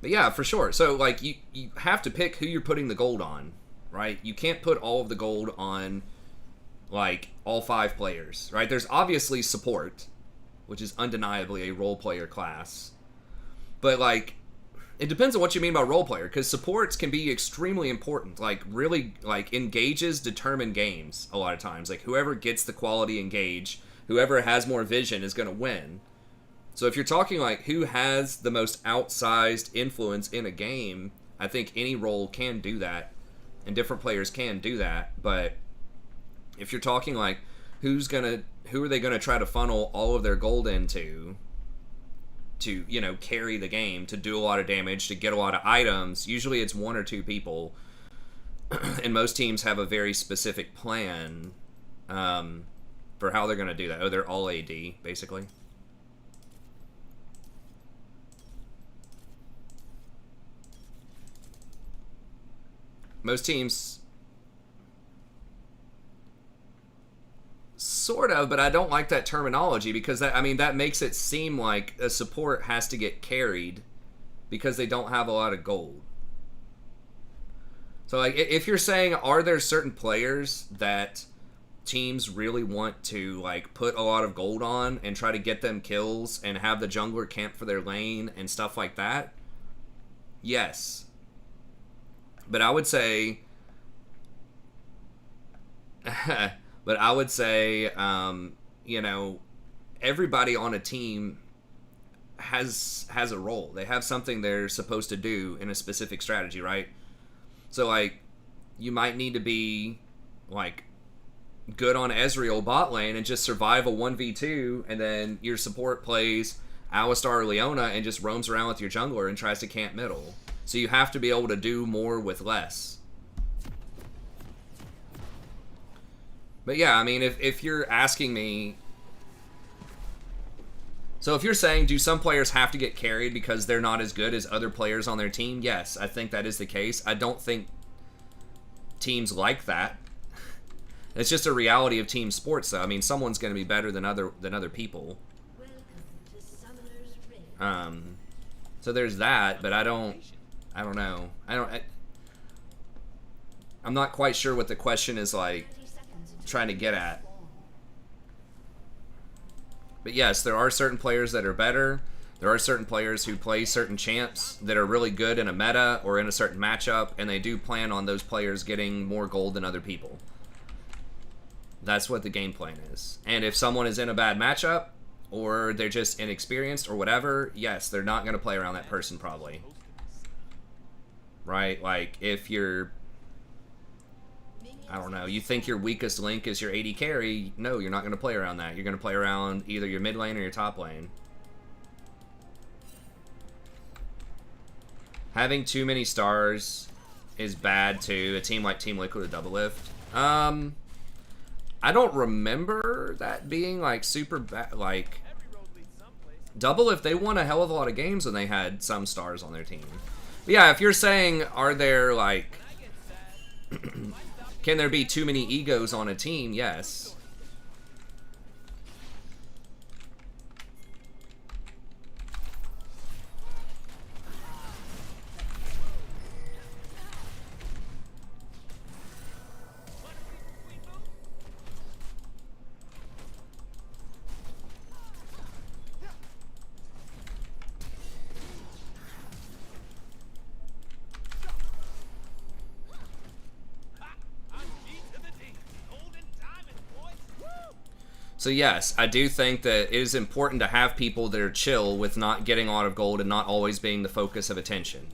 But yeah, for sure. So, like, you have to pick who you're putting the gold on, right? You can't put all of the gold on, like, all 5 players, right? There's obviously support, which is undeniably a role player class. But, like, it depends on what you mean by role player, because supports can be extremely important. Like, really, like, engages determine games a lot of times. Like, whoever gets the quality engage, whoever has more vision is going to win. So if you're talking, like, who has the most outsized influence in a game, I think any role can do that, and different players can do that. But if you're talking, like, who are they going to try to funnel all of their gold into to, you know, carry the game, to do a lot of damage, to get a lot of items, usually it's 1 or 2 people. And most teams have a very specific plan for how they're going to do that. Oh, they're all AD, basically. Most teams of, but I don't like that terminology because that makes it seem like a support has to get carried because they don't have a lot of gold. So like if you're saying, are there certain players that teams really want to like put a lot of gold on and try to get them kills and have the jungler camp for their lane and stuff like that? Yes. But I would say everybody on a team has a role. They have something they're supposed to do in a specific strategy, right? So like you might need to be like good on Ezreal bot lane and just survive a 1v2, and then your support plays Alistar or Leona and just roams around with your jungler and tries to camp middle. So you have to be able to do more with less. But yeah, I mean, if you're asking me... So if you're saying, do some players have to get carried because they're not as good as other players on their team? Yes, I think that is the case. I don't think teams like that. It's just a reality of team sports, though. I mean, someone's going to be better than other people. So there's that, but I don't know. I'm not quite sure what the question is like trying to get at. But yes, there are certain players that are better. There are certain players who play certain champs that are really good in a meta or in a certain matchup, and they do plan on those players getting more gold than other people. That's what the game plan is. And if someone is in a bad matchup, or they're just inexperienced or whatever, yes, they're not going to play around that person probably. Right? Like, if you're... I don't know, you think your weakest link is your AD carry, no, you're not going to play around that. You're going to play around either your mid lane or your top lane. Having too many stars is bad to a team like Team Liquid with Double Lift. I don't remember that being like super bad. Like, Double Lift, they won a hell of a lot of games when they had some stars on their team. But yeah, if you're saying, are there like... Can there be too many egos on a team? Yes. So yes, I do think that it is important to have people that are chill with not getting a lot of gold and not always being the focus of attention.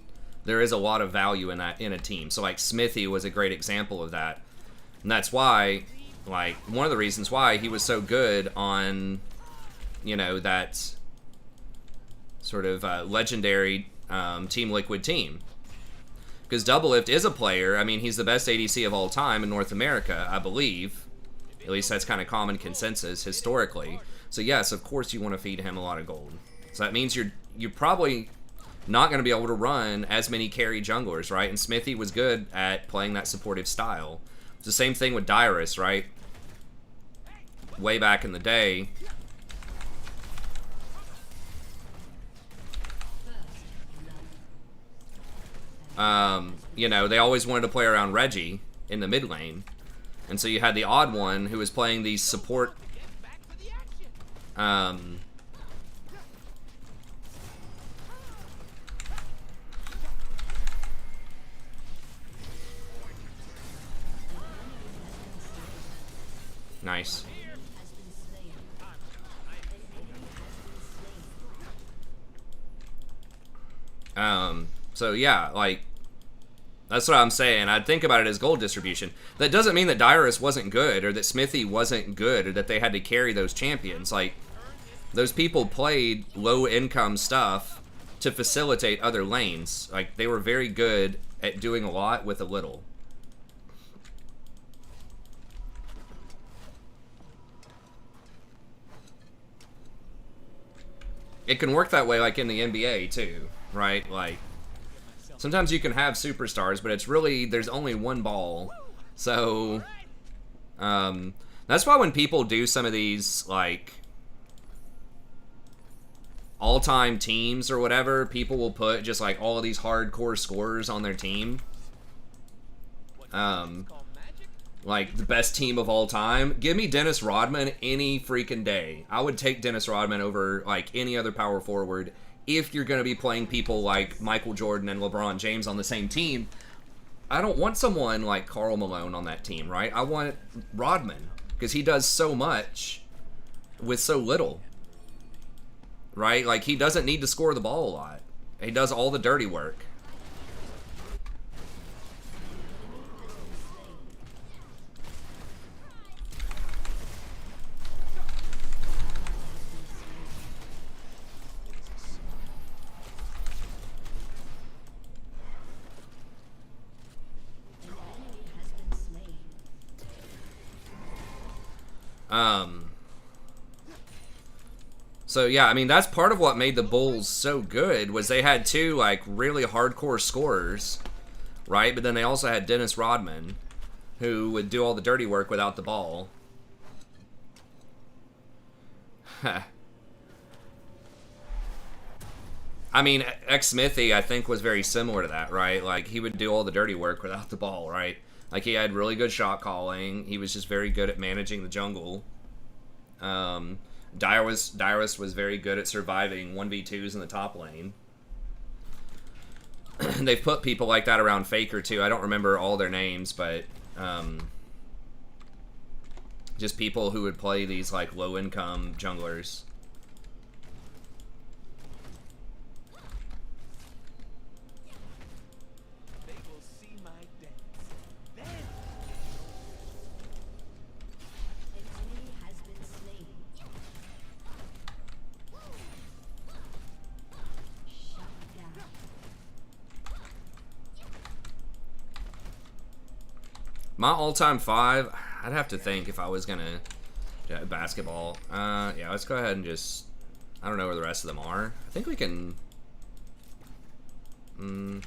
There is a lot of value in that in a team. So like Smithy was a great example of that. And that's why, like, one of the reasons why he was so good on, you know, that sort of legendary Team Liquid team. Because Doublelift is a player, I mean, he's the best ADC of all time in North America, I believe. At least that's kind of common consensus historically. So yes, of course you want to feed him a lot of gold. So that means you're probably not going to be able to run as many carry junglers, right? And Smithy was good at playing that supportive style. It's the same thing with Dyrus, right? Way back in the day. You know, they always wanted to play around Reggie in the mid lane. And so you had the odd one who was playing these support... Nice. So yeah, like... That's what I'm saying. I'd think about it as gold distribution. That doesn't mean that Dyrus wasn't good, or that Smithy wasn't good, or that they had to carry those champions. Like, those people played low-income stuff to facilitate other lanes. Like, they were very good at doing a lot with a little. It can work that way, like, in the NBA, too, right? Like... Sometimes you can have superstars, but it's really, there's only one ball. So, That's why when people do some of these, like, all-time teams or whatever, people will put just, like, all of these hardcore scorers on their team. Like, the best team of all time. Give me Dennis Rodman any freaking day. I would take Dennis Rodman over, like, any other power forward if you're going to be playing people like Michael Jordan and LeBron James on the same team. I don't want someone like Karl Malone on that team, right? I want Rodman, because he does so much with so little, right? Like, he doesn't need to score the ball a lot. He does all the dirty work. So yeah, I mean, that's part of what made the Bulls so good, was they had two, like, really hardcore scorers, right? But then they also had Dennis Rodman, who would do all the dirty work without the ball. I mean, X-Smithy, I think, was very similar to that, right? Like, he would do all the dirty work without the ball, right? Like, he had really good shot calling. He was just very good at managing the jungle. Dyrus was very good at surviving 1v2s in the top lane. They've put people like that around Faker, too. I don't remember all their names, but just people who would play these, like, low-income junglers. My all-time 5, I'd have to think if I was gonna do basketball. Yeah, let's go ahead and just, I don't know where the rest of them are. I think we can, I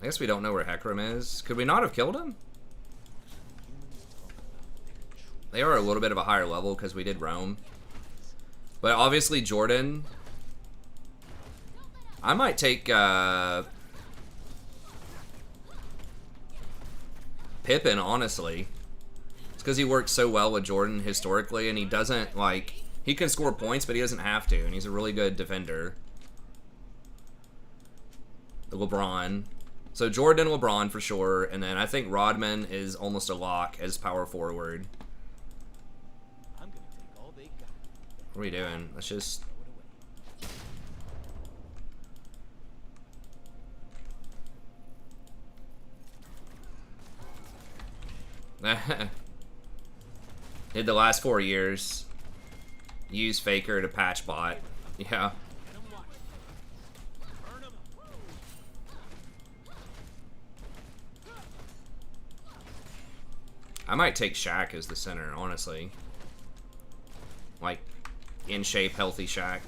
guess we don't know where Hecarim is. Could we not have killed him? They are a little bit of a higher level because we did roam. But obviously Jordan, I might take, Pippen, honestly. It's because he works so well with Jordan historically, and he doesn't, like, he can score points, but he doesn't have to, and he's a really good defender. LeBron. So Jordan and LeBron for sure, and then I think Rodman is almost a lock as power forward. I'm gonna take all they got. What are we doing? Let's just... Did the last 4 years. Use Faker to patch bot. Yeah. I might take Shaq as the center, honestly. Like, in shape, healthy Shaq.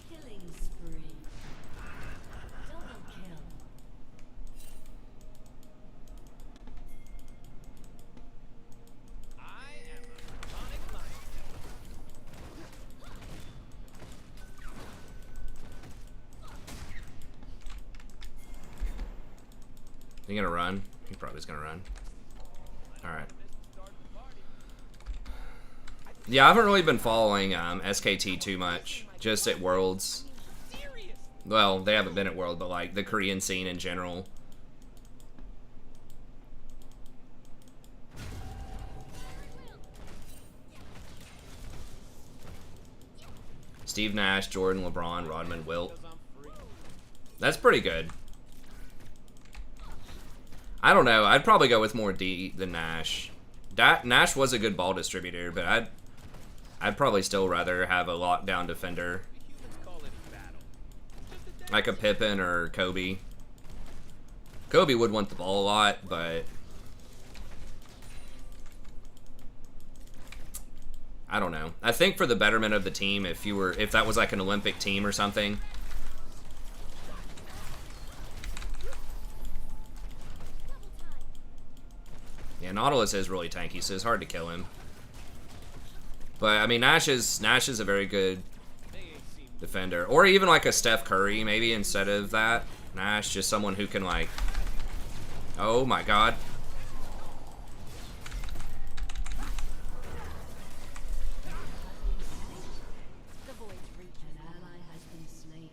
Killing spree. Double kill. I am a sonic lion. He gonna run? He probably is gonna run. Alright. Yeah, I haven't really been following SKT too much. Just at Worlds. Well, they haven't been at World, but like the Korean scene in general. Steve Nash, Jordan, LeBron, Rodman, Wilt. That's pretty good. I don't know. I'd probably go with more D than Nash. Nash was a good ball distributor, but I'd probably still rather have a lockdown defender. Like a Pippen or Kobe. Kobe would want the ball a lot, but I don't know. I think for the betterment of the team, if that was like an Olympic team or something, And Nautilus is really tanky, so it's hard to kill him. But I mean, Nash is a very good defender, or even like a Steph Curry maybe instead of that. Nash, just someone who can like. Oh my God. The void's reaching. An ally has been slain.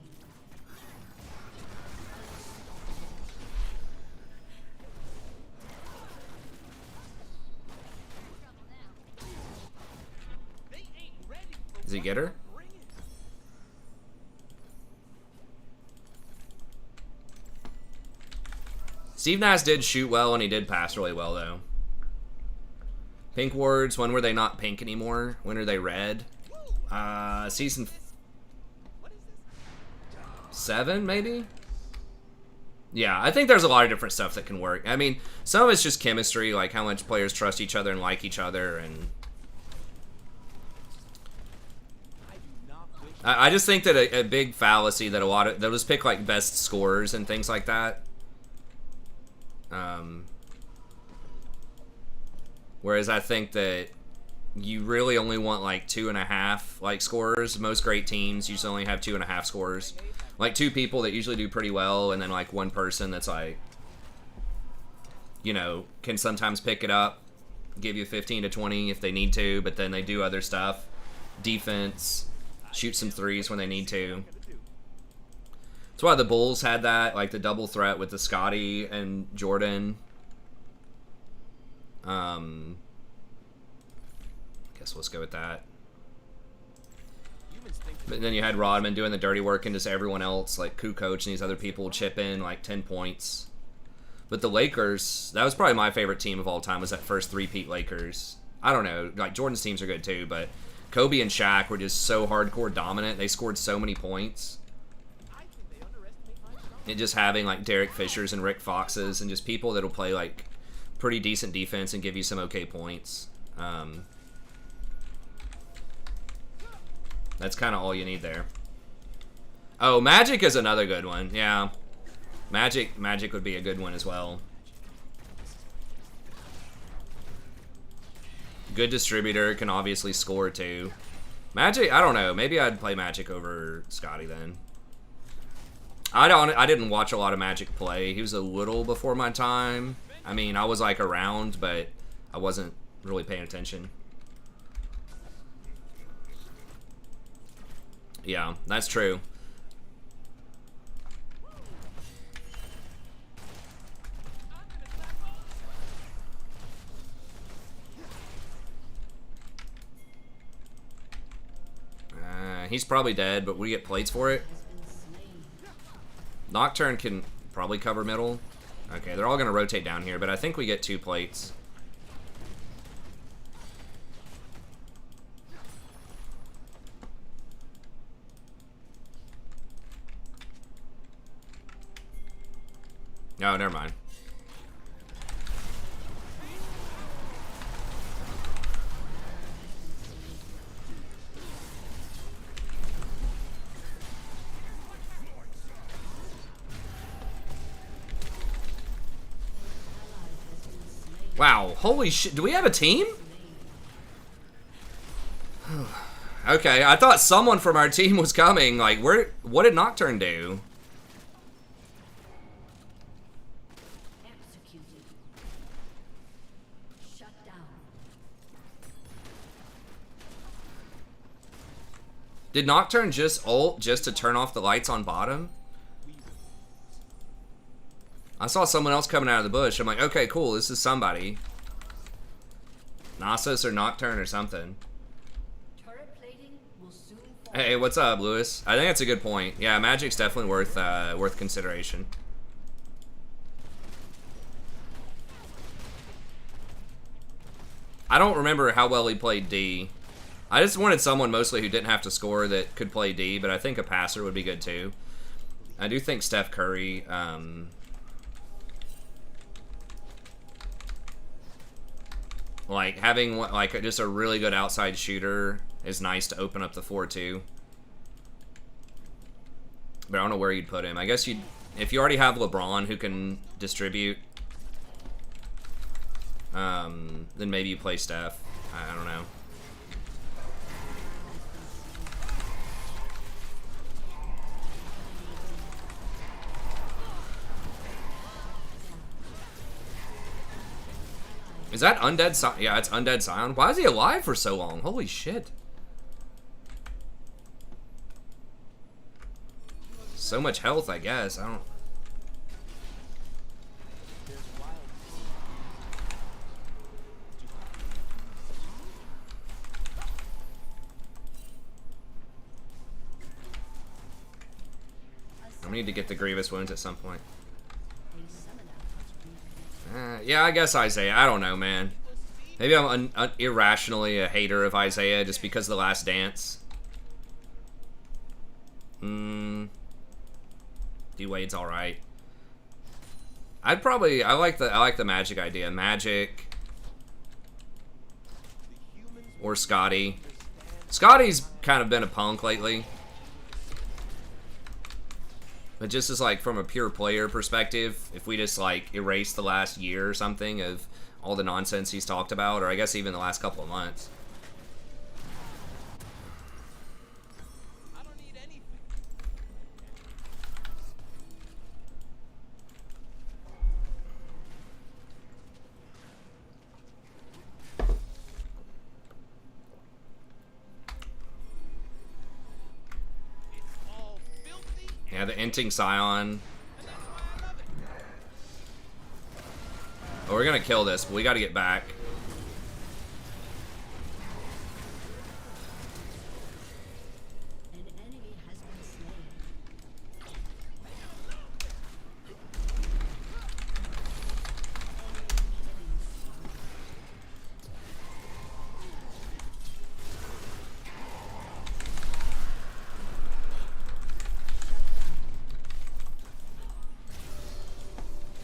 They ain't ready for Does he get her? bring it. Steve Nash did shoot well, and he did pass really well, though. Pink wards, when were they not pink anymore? When are they red? Season What is this? 7, maybe? Yeah, I think there's a lot of different stuff that can work. I mean, some of it's just chemistry, like how much players trust each other and like each other, and... I do not wish I just think that a big fallacy that a lot of... They'll just pick, like, best scorers and things like that. Whereas I think that you really only want like 2.5 like scorers. Most great teams usually only have 2.5 scorers. Like 2 people that usually do pretty well, and then like 1 person that's like, you know, can sometimes pick it up, give you 15 to 20 if they need to, but then they do other stuff. Defense, shoot some threes when they need to. That's why the Bulls had that, like the double threat with the Scotty and Jordan. Guess let's go with that. humans think But then you had Rodman doing the dirty work, and just everyone else, like Kukoc and these other people, chip in like 10 points. But the Lakers, that was probably my favorite team of all time, was that first three-peat Lakers. I don't know, like Jordan's teams are good too, but Kobe and Shaq were just so hardcore dominant. They scored so many points. I think they underestimate my shot. And just having like Derek Fishers and Rick Foxes and just people that'll play like pretty decent defense and give you some okay points. That's kind of all you need there. Oh, Magic is another good one. Yeah, Magic would be a good one as well. Good distributor, can obviously score too. Magic, I don't know. Maybe I'd play Magic over Scotty then. I didn't watch a lot of Magic play. He was a little before my time. I mean, I was like around, but I wasn't really paying attention. Yeah, that's true. He's probably dead, but we get plates for it. Nocturne can probably cover middle. Okay, they're all going to rotate down here, but I think we get 2 plates. No, never mind. Wow, holy shit, do we have a team? Okay, I thought someone from our team was coming. Like, what did Nocturne do? Executed. Shut down. Did Nocturne just ult just to turn off the lights on bottom? I saw someone else coming out of the bush. I'm like, okay, cool, this is somebody. Nasus or Nocturne or something. Turret plating will soon fall. Hey, what's up, Lewis? I think that's a good point. Yeah, Magic's definitely worth consideration. I don't remember how well he played D. I just wanted someone mostly who didn't have to score that could play D, but I think a passer would be good too. I do think Steph Curry, like having like just a really good outside shooter is nice to open up the floor too. But I don't know where you'd put him. I guess if you already have LeBron who can distribute. Then maybe you play Steph. I don't know. Is that Undead Scion? Yeah, it's Undead Scion. Why is he alive for so long? Holy shit. So much health, I guess. I don't... I need to get the Grievous wounds at some point. Yeah, I guess Isaiah. I don't know, man. Maybe I'm irrationally a hater of Isaiah just because of The Last Dance. D-Wade's all right. I like the Magic idea. Magic or Scotty. Scotty's kind of been a punk lately. But just as like from a pure player perspective, if we just like erase the last year or something of all the nonsense he's talked about, or I guess even the last couple of months. I don't need anything. It's all filthy. Yeah, the Inting Scion. Oh, we're gonna kill this, but we gotta get back. An enemy has been slain.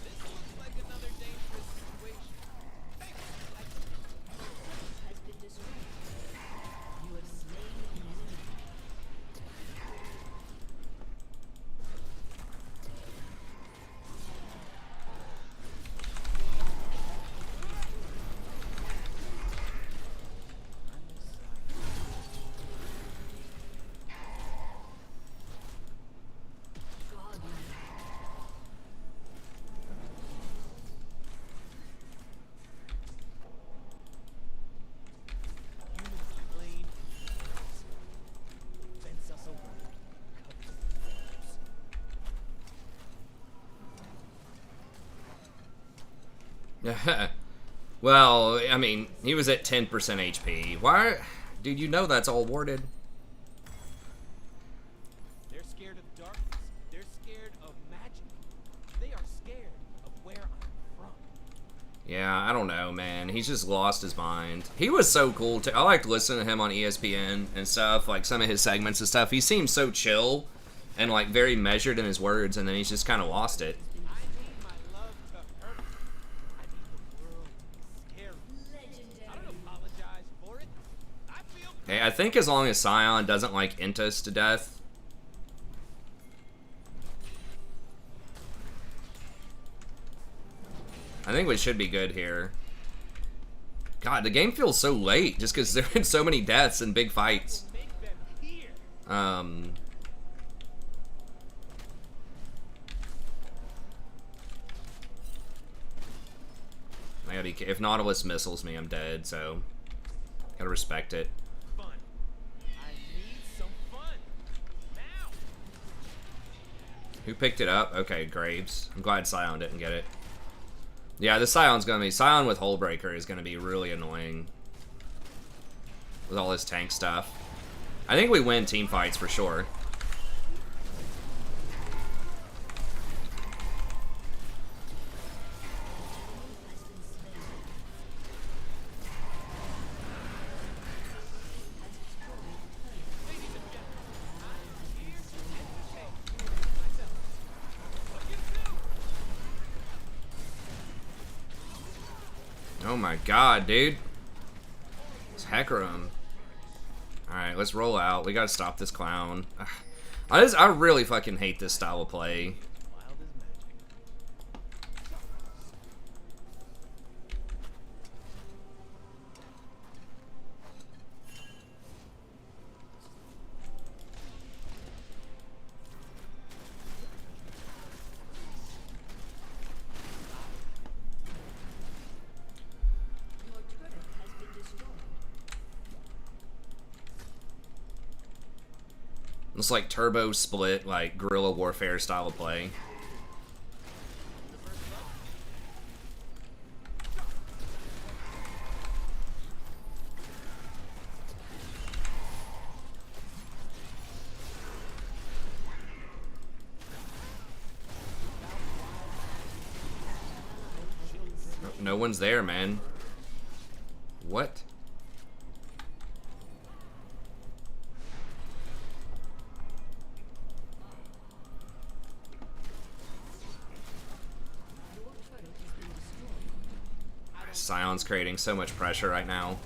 This looks like another dangerous situation. Has been destroyed. You have slain an enemy. Humans plain fence us away. Well, I mean, he was at 10% HP. Why? Dude, you know that's all warded. They're scared of darkness. They're scared of magic. They are scared of where I'm from. Yeah, I don't know, man. He's just lost his mind. He was so cool, too. I liked listening to him on ESPN and stuff, like some of his segments and stuff. He seemed so chill and, like, very measured in his words, and then he's just kind of lost it. I need my love to hurt. I need the world to be scary. I don't apologize for it. I feel Hey, I think as long as Scion doesn't, like, int us to death. I think we should be good here. God, the game feels so late just because there have been so many deaths and big fights. make them here. I gotta be, if Nautilus missiles me, I'm dead, so gotta respect it. Fun. I need some fun. Now. Who picked it up? Okay, Graves. I'm glad Scion didn't get it. Yeah, the Scion's gonna be... Scion with Hullbreaker is gonna be really annoying. With all his tank stuff. I think we win team fights for sure. Oh my god, dude. It's Hecarim. Alright, let's roll out. We gotta stop this clown. I really fucking hate this style of play. Wild as magic. It's like turbo split, like guerrilla warfare style of play. No one's there, man. What? Scion's creating so much pressure right now.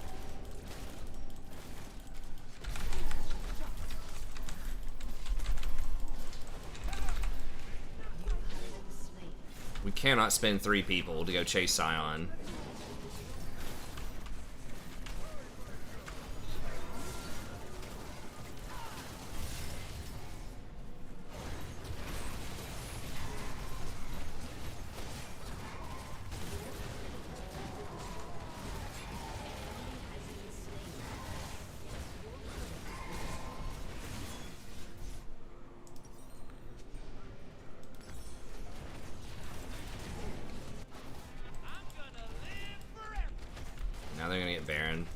We cannot spend 3 people to go chase Scion. Now they're gonna get Baron.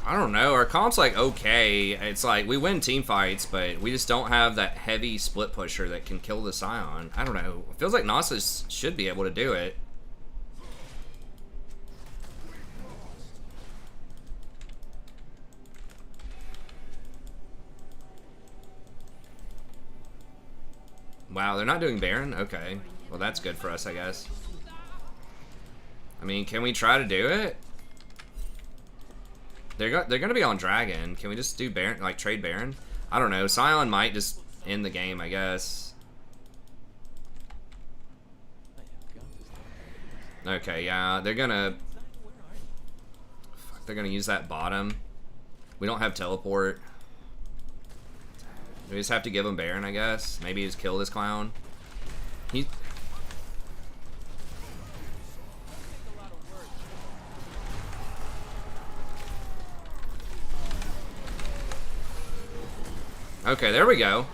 I don't know. Our comp's like okay. It's like we win team fights, but we just don't have that heavy split pusher that can kill the Scion. I don't know. It feels like Nasus should be able to do it. Wow, they're not doing Baron? Okay. Well, that's good for us, I guess. I mean, can we try to do it? They're gonna be on Dragon. Can we just do Baron, like trade Baron? I don't know. Scion might just end the game, I guess. Okay, yeah, they're gonna. Fuck, they're gonna use that bottom. We don't have teleport. We just have to give him Baron, I guess. Maybe just kill this clown. He. Okay, there we go.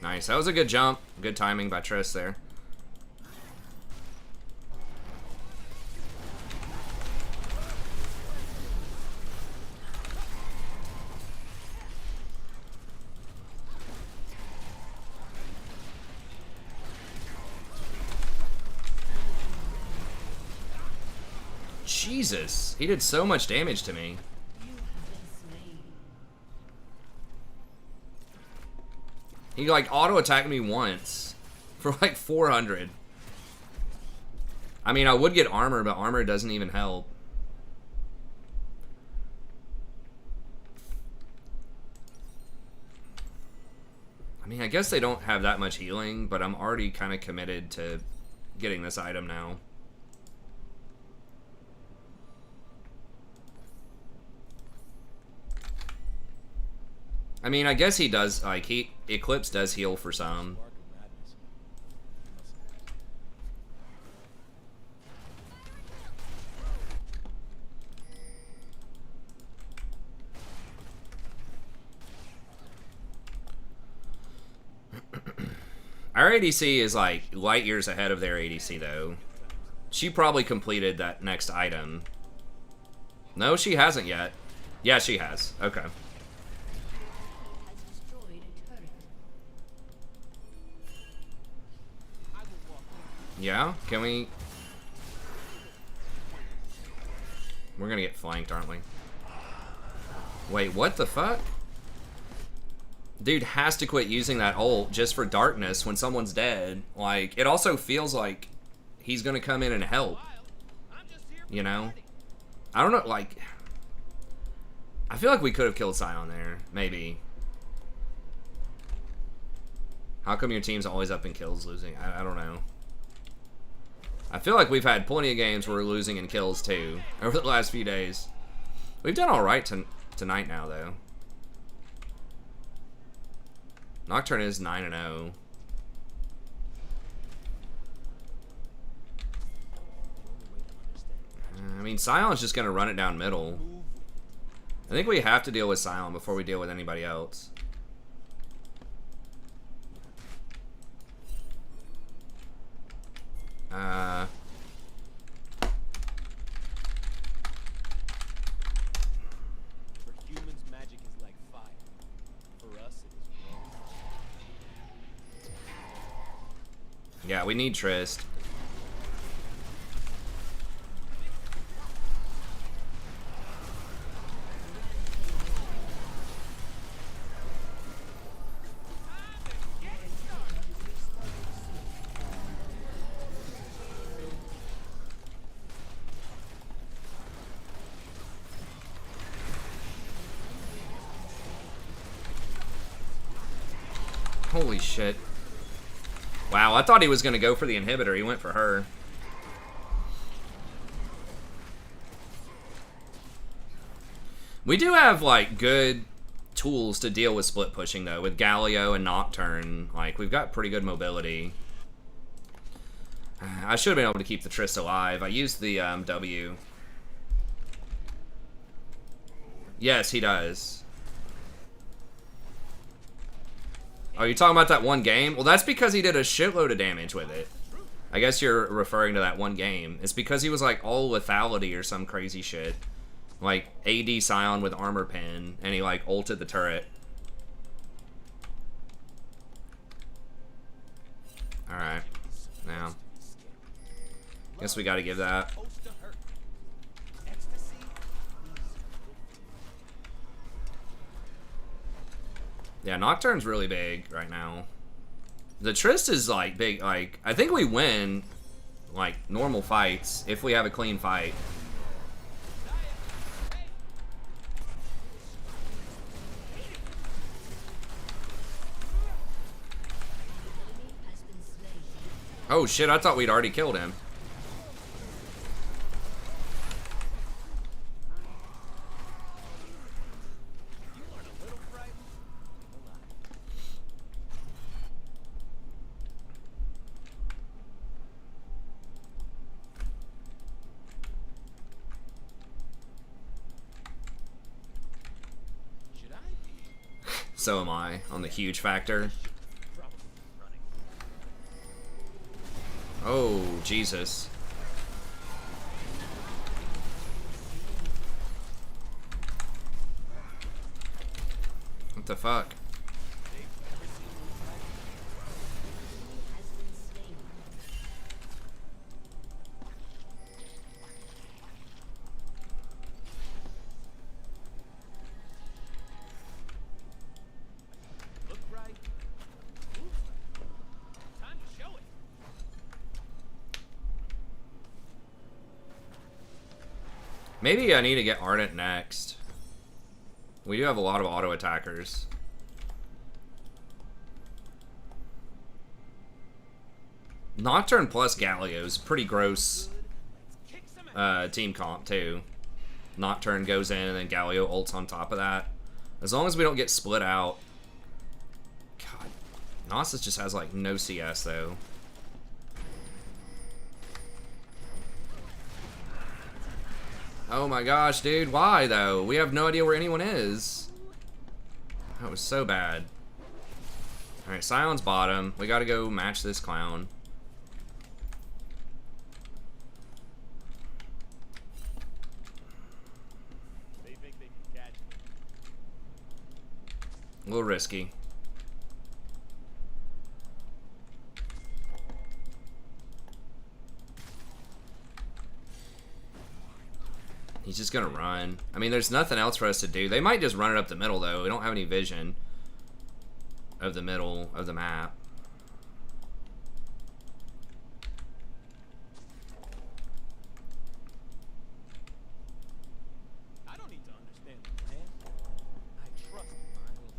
Nice. That was a good jump. Good timing by Triss there. Jesus, he did so much damage to me. He like auto attacked me once for like 400. I mean, I would get armor, but armor doesn't even help. I mean, I guess they don't have that much healing, but I'm already kind of committed to getting this item now. I mean, I guess he does, like, Eclipse does heal for some. Our ADC is, like, light years ahead of their ADC, though. She probably completed that next item. No, she hasn't yet. Yeah, she has. Okay. Yeah? Can we... We're gonna get flanked, aren't we? Wait, what the fuck? Dude has to quit using that ult just for darkness when someone's dead. Like, it also feels like he's gonna come in and help. You know? I don't know, like... I feel like we could have killed Scion there. Maybe. How come your team's always up in kills losing? I don't know. I feel like we've had plenty of games where we're losing in kills too over the last few days. We've done all right tonight now though. Nocturne is 9-0. I mean, Scion's just gonna run it down middle. I think we have to deal with Scion before we deal with anybody else. For humans, magic is like fire. For us, it is raw. Yeah, we need Trist. Holy shit. Wow, I thought he was going to go for the inhibitor. He went for her. We do have, like, good tools to deal with split pushing, though. With Galio and Nocturne, like, we've got pretty good mobility. I should have been able to keep the Trist alive. I used the W. Yes, he does. Oh, you're talking about that one game? Well, that's because he did a shitload of damage with it. I guess you're referring to that one game. It's because he was like all lethality or some crazy shit. Like AD Scion with armor pin, and he like ulted the turret. Alright. Now. Guess we gotta give that. Yeah, Nocturne's really big right now. The Trist is like big, like, I think we win like normal fights if we have a clean fight. Oh shit, I thought we'd already killed him. So am I, on the huge factor. Oh, Jesus. What the fuck? Maybe I need to get Ardent next. We do have a lot of auto attackers. Nocturne plus Galio is pretty gross team comp too. Nocturne goes in and then Galio ults on top of that. As long as we don't get split out. God, Gnosis just has like no CS though. Oh my gosh, dude, why though? We have no idea where anyone is. That was so bad. Alright, Scion's bottom. We gotta go match this clown. They think they can catch me. A little risky. He's just gonna run. I mean, there's nothing else for us to do. They might just run it up the middle, though. We don't have any vision of the middle of the map. I don't need to understand the plan. I trust my own.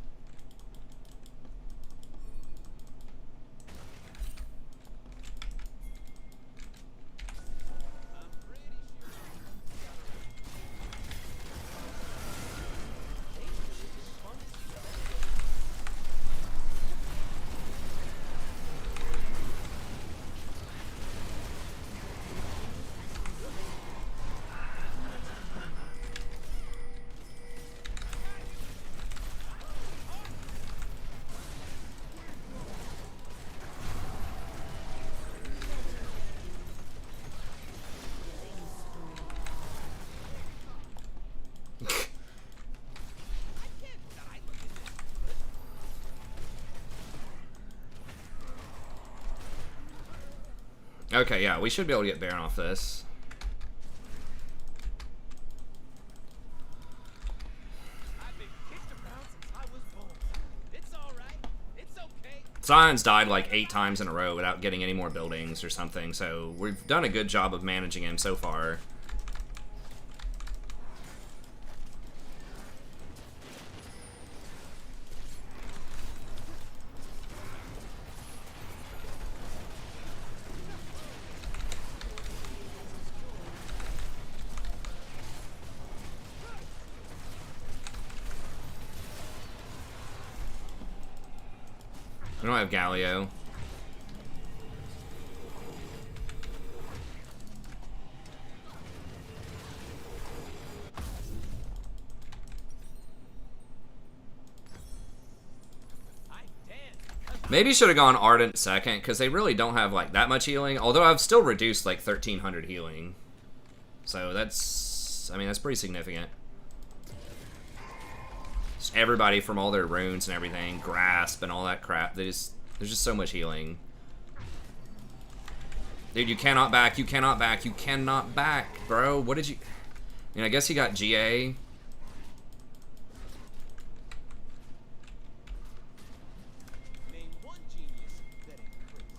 Okay, yeah, we should be able to get Baron off this. I've been kicked around since I was born. It's alright. It's okay. Zion's died like 8 times in a row without getting any more buildings or something, so we've done a good job of managing him so far. We don't have Galio. Maybe should have gone Ardent second, because they really don't have like that much healing. Although I've still reduced like 1,300 healing. So that's, I mean, that's pretty significant. Just everybody from all their runes and everything, grasp and all that crap. There's just so much healing. Dude, you cannot back, you cannot back, you cannot back, bro. What did you... I mean, I guess he got GA. Name one genius that ain't crazy.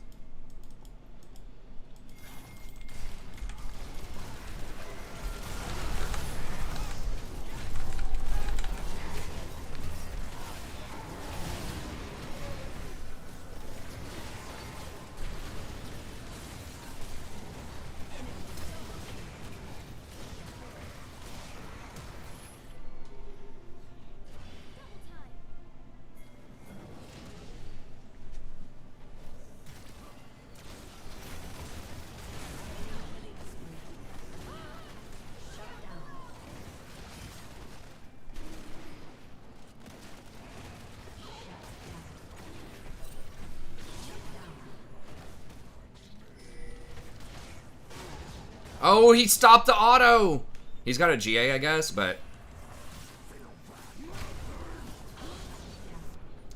Oh, he stopped the auto! He's got a GA, I guess, but...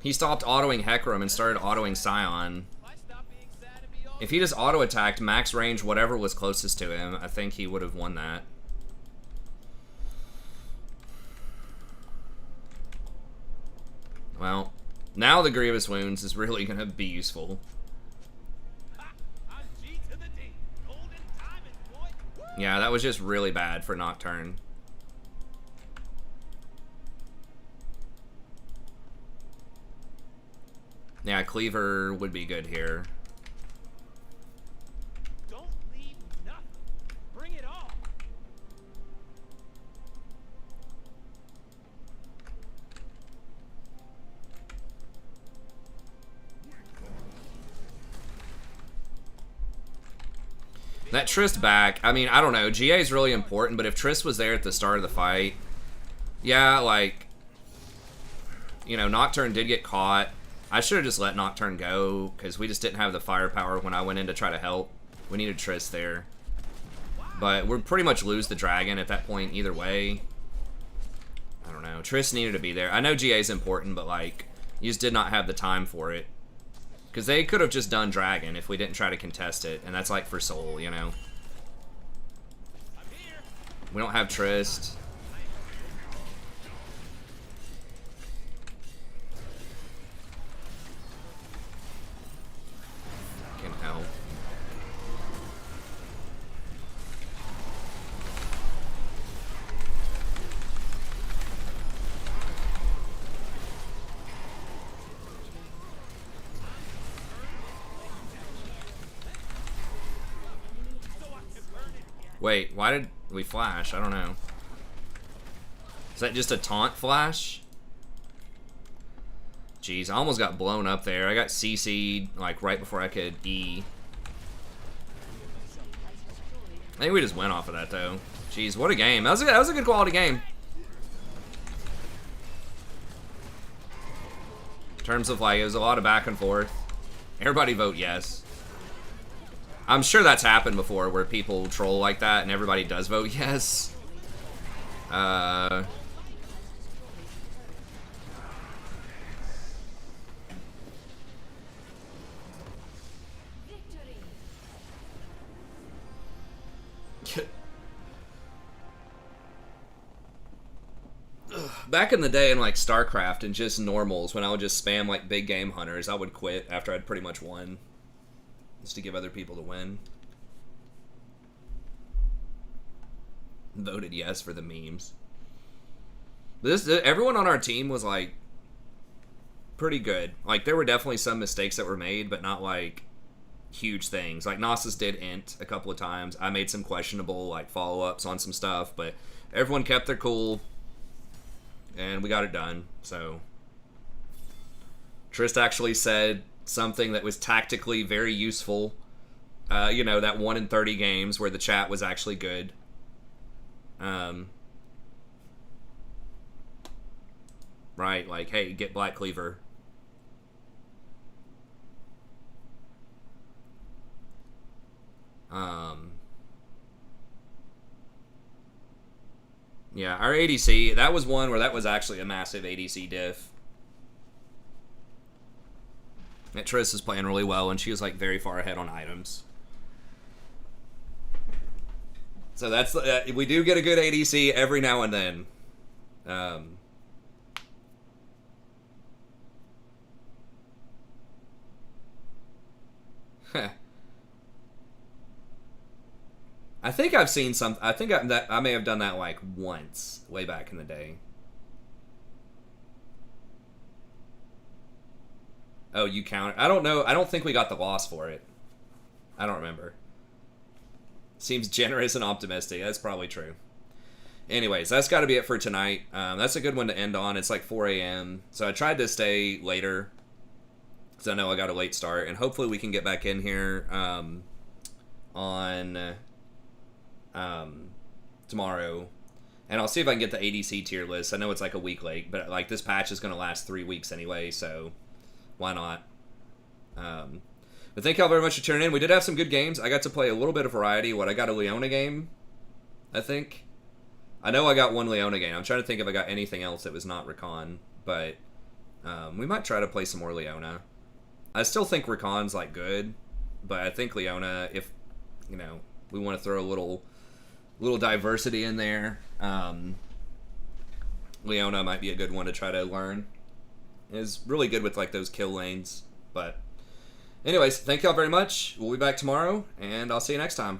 he stopped autoing Hecarim and started autoing Scion. Why stop being sad and be all If he just auto-attacked max range whatever was closest to him, I think he would have won that. Well, now the Grievous Wounds is really going to be useful. Ha! I'm G to the D. Golden diamond, boy. Woo! Yeah, that was just really bad for Nocturne. Yeah, Cleaver would be good here. Don't leave nothing. Bring it all. That Trist back, I mean, I don't know. GA is really important, but if Trist was there at the start of the fight, yeah, like, you know, Nocturne did get caught. I should have just let Nocturne go, because we just didn't have the firepower when I went in to try to help. We needed Trist there. But we'd pretty much lose the dragon at that point either way. I don't know. Trist needed to be there. I know GA is important, but, like, you just did not have the time for it. Because they could have just done dragon if we didn't try to contest it, and that's like for soul, you know? I'm here. We don't have Trist. Fucking hell. Wait, why did we flash? I don't know. Is that just a taunt flash? Jeez, I almost got blown up there. I got CC'd like right before I could E. I think we just went off of that though. Jeez, what a game. That was a good quality game. In terms of like, it was a lot of back and forth. Everybody vote yes. I'm sure that's happened before where people troll like that and everybody does vote yes. back in the day in like StarCraft and just normals, when I would just spam like big game hunters, I would quit after I'd pretty much won, just to give other people the win. Voted yes for the memes. Everyone on our team was like pretty good. Like there were definitely some mistakes that were made, but not like huge things. Like Nasus did int a couple of times. I made some questionable like follow-ups on some stuff, but everyone kept their cool and we got it done. So Trist actually said something that was tactically very useful. You know, that 1 in 30 games where the chat was actually good. Right, like, hey, get Black Cleaver. Yeah, our ADC, that was one where that was actually a massive ADC diff. And Triss is playing really well, and she was, like, very far ahead on items. So that's, we do get a good ADC every now and then. I think I've seen some. I think I may have done that like once, way back in the day. Oh, you counter? I don't know. I don't think we got the loss for it. I don't remember. Seems generous and optimistic. That's probably true. Anyways, that's got to be it for tonight. That's a good one to end on. It's like 4 a.m. So I tried to stay later, because I know I got a late start, and hopefully we can get back in here on tomorrow, and I'll see if I can get the ADC tier list. I know it's like a week late, but like this patch is going to last 3 weeks anyway, so why not? But thank y'all very much for tuning in. We did have some good games. I got to play a little bit of variety. I got a Leona game, I think. I know I got one Leona game. I'm trying to think if I got anything else that was not Rakan, but we might try to play some more Leona. I still think Rakan's like good, but I think Leona, if you know, we want to throw a little diversity in there, Leona might be a good one to try to learn. Is really good with like those kill lanes. But anyways, thank y'all very much. We'll be back tomorrow, and I'll see you next time.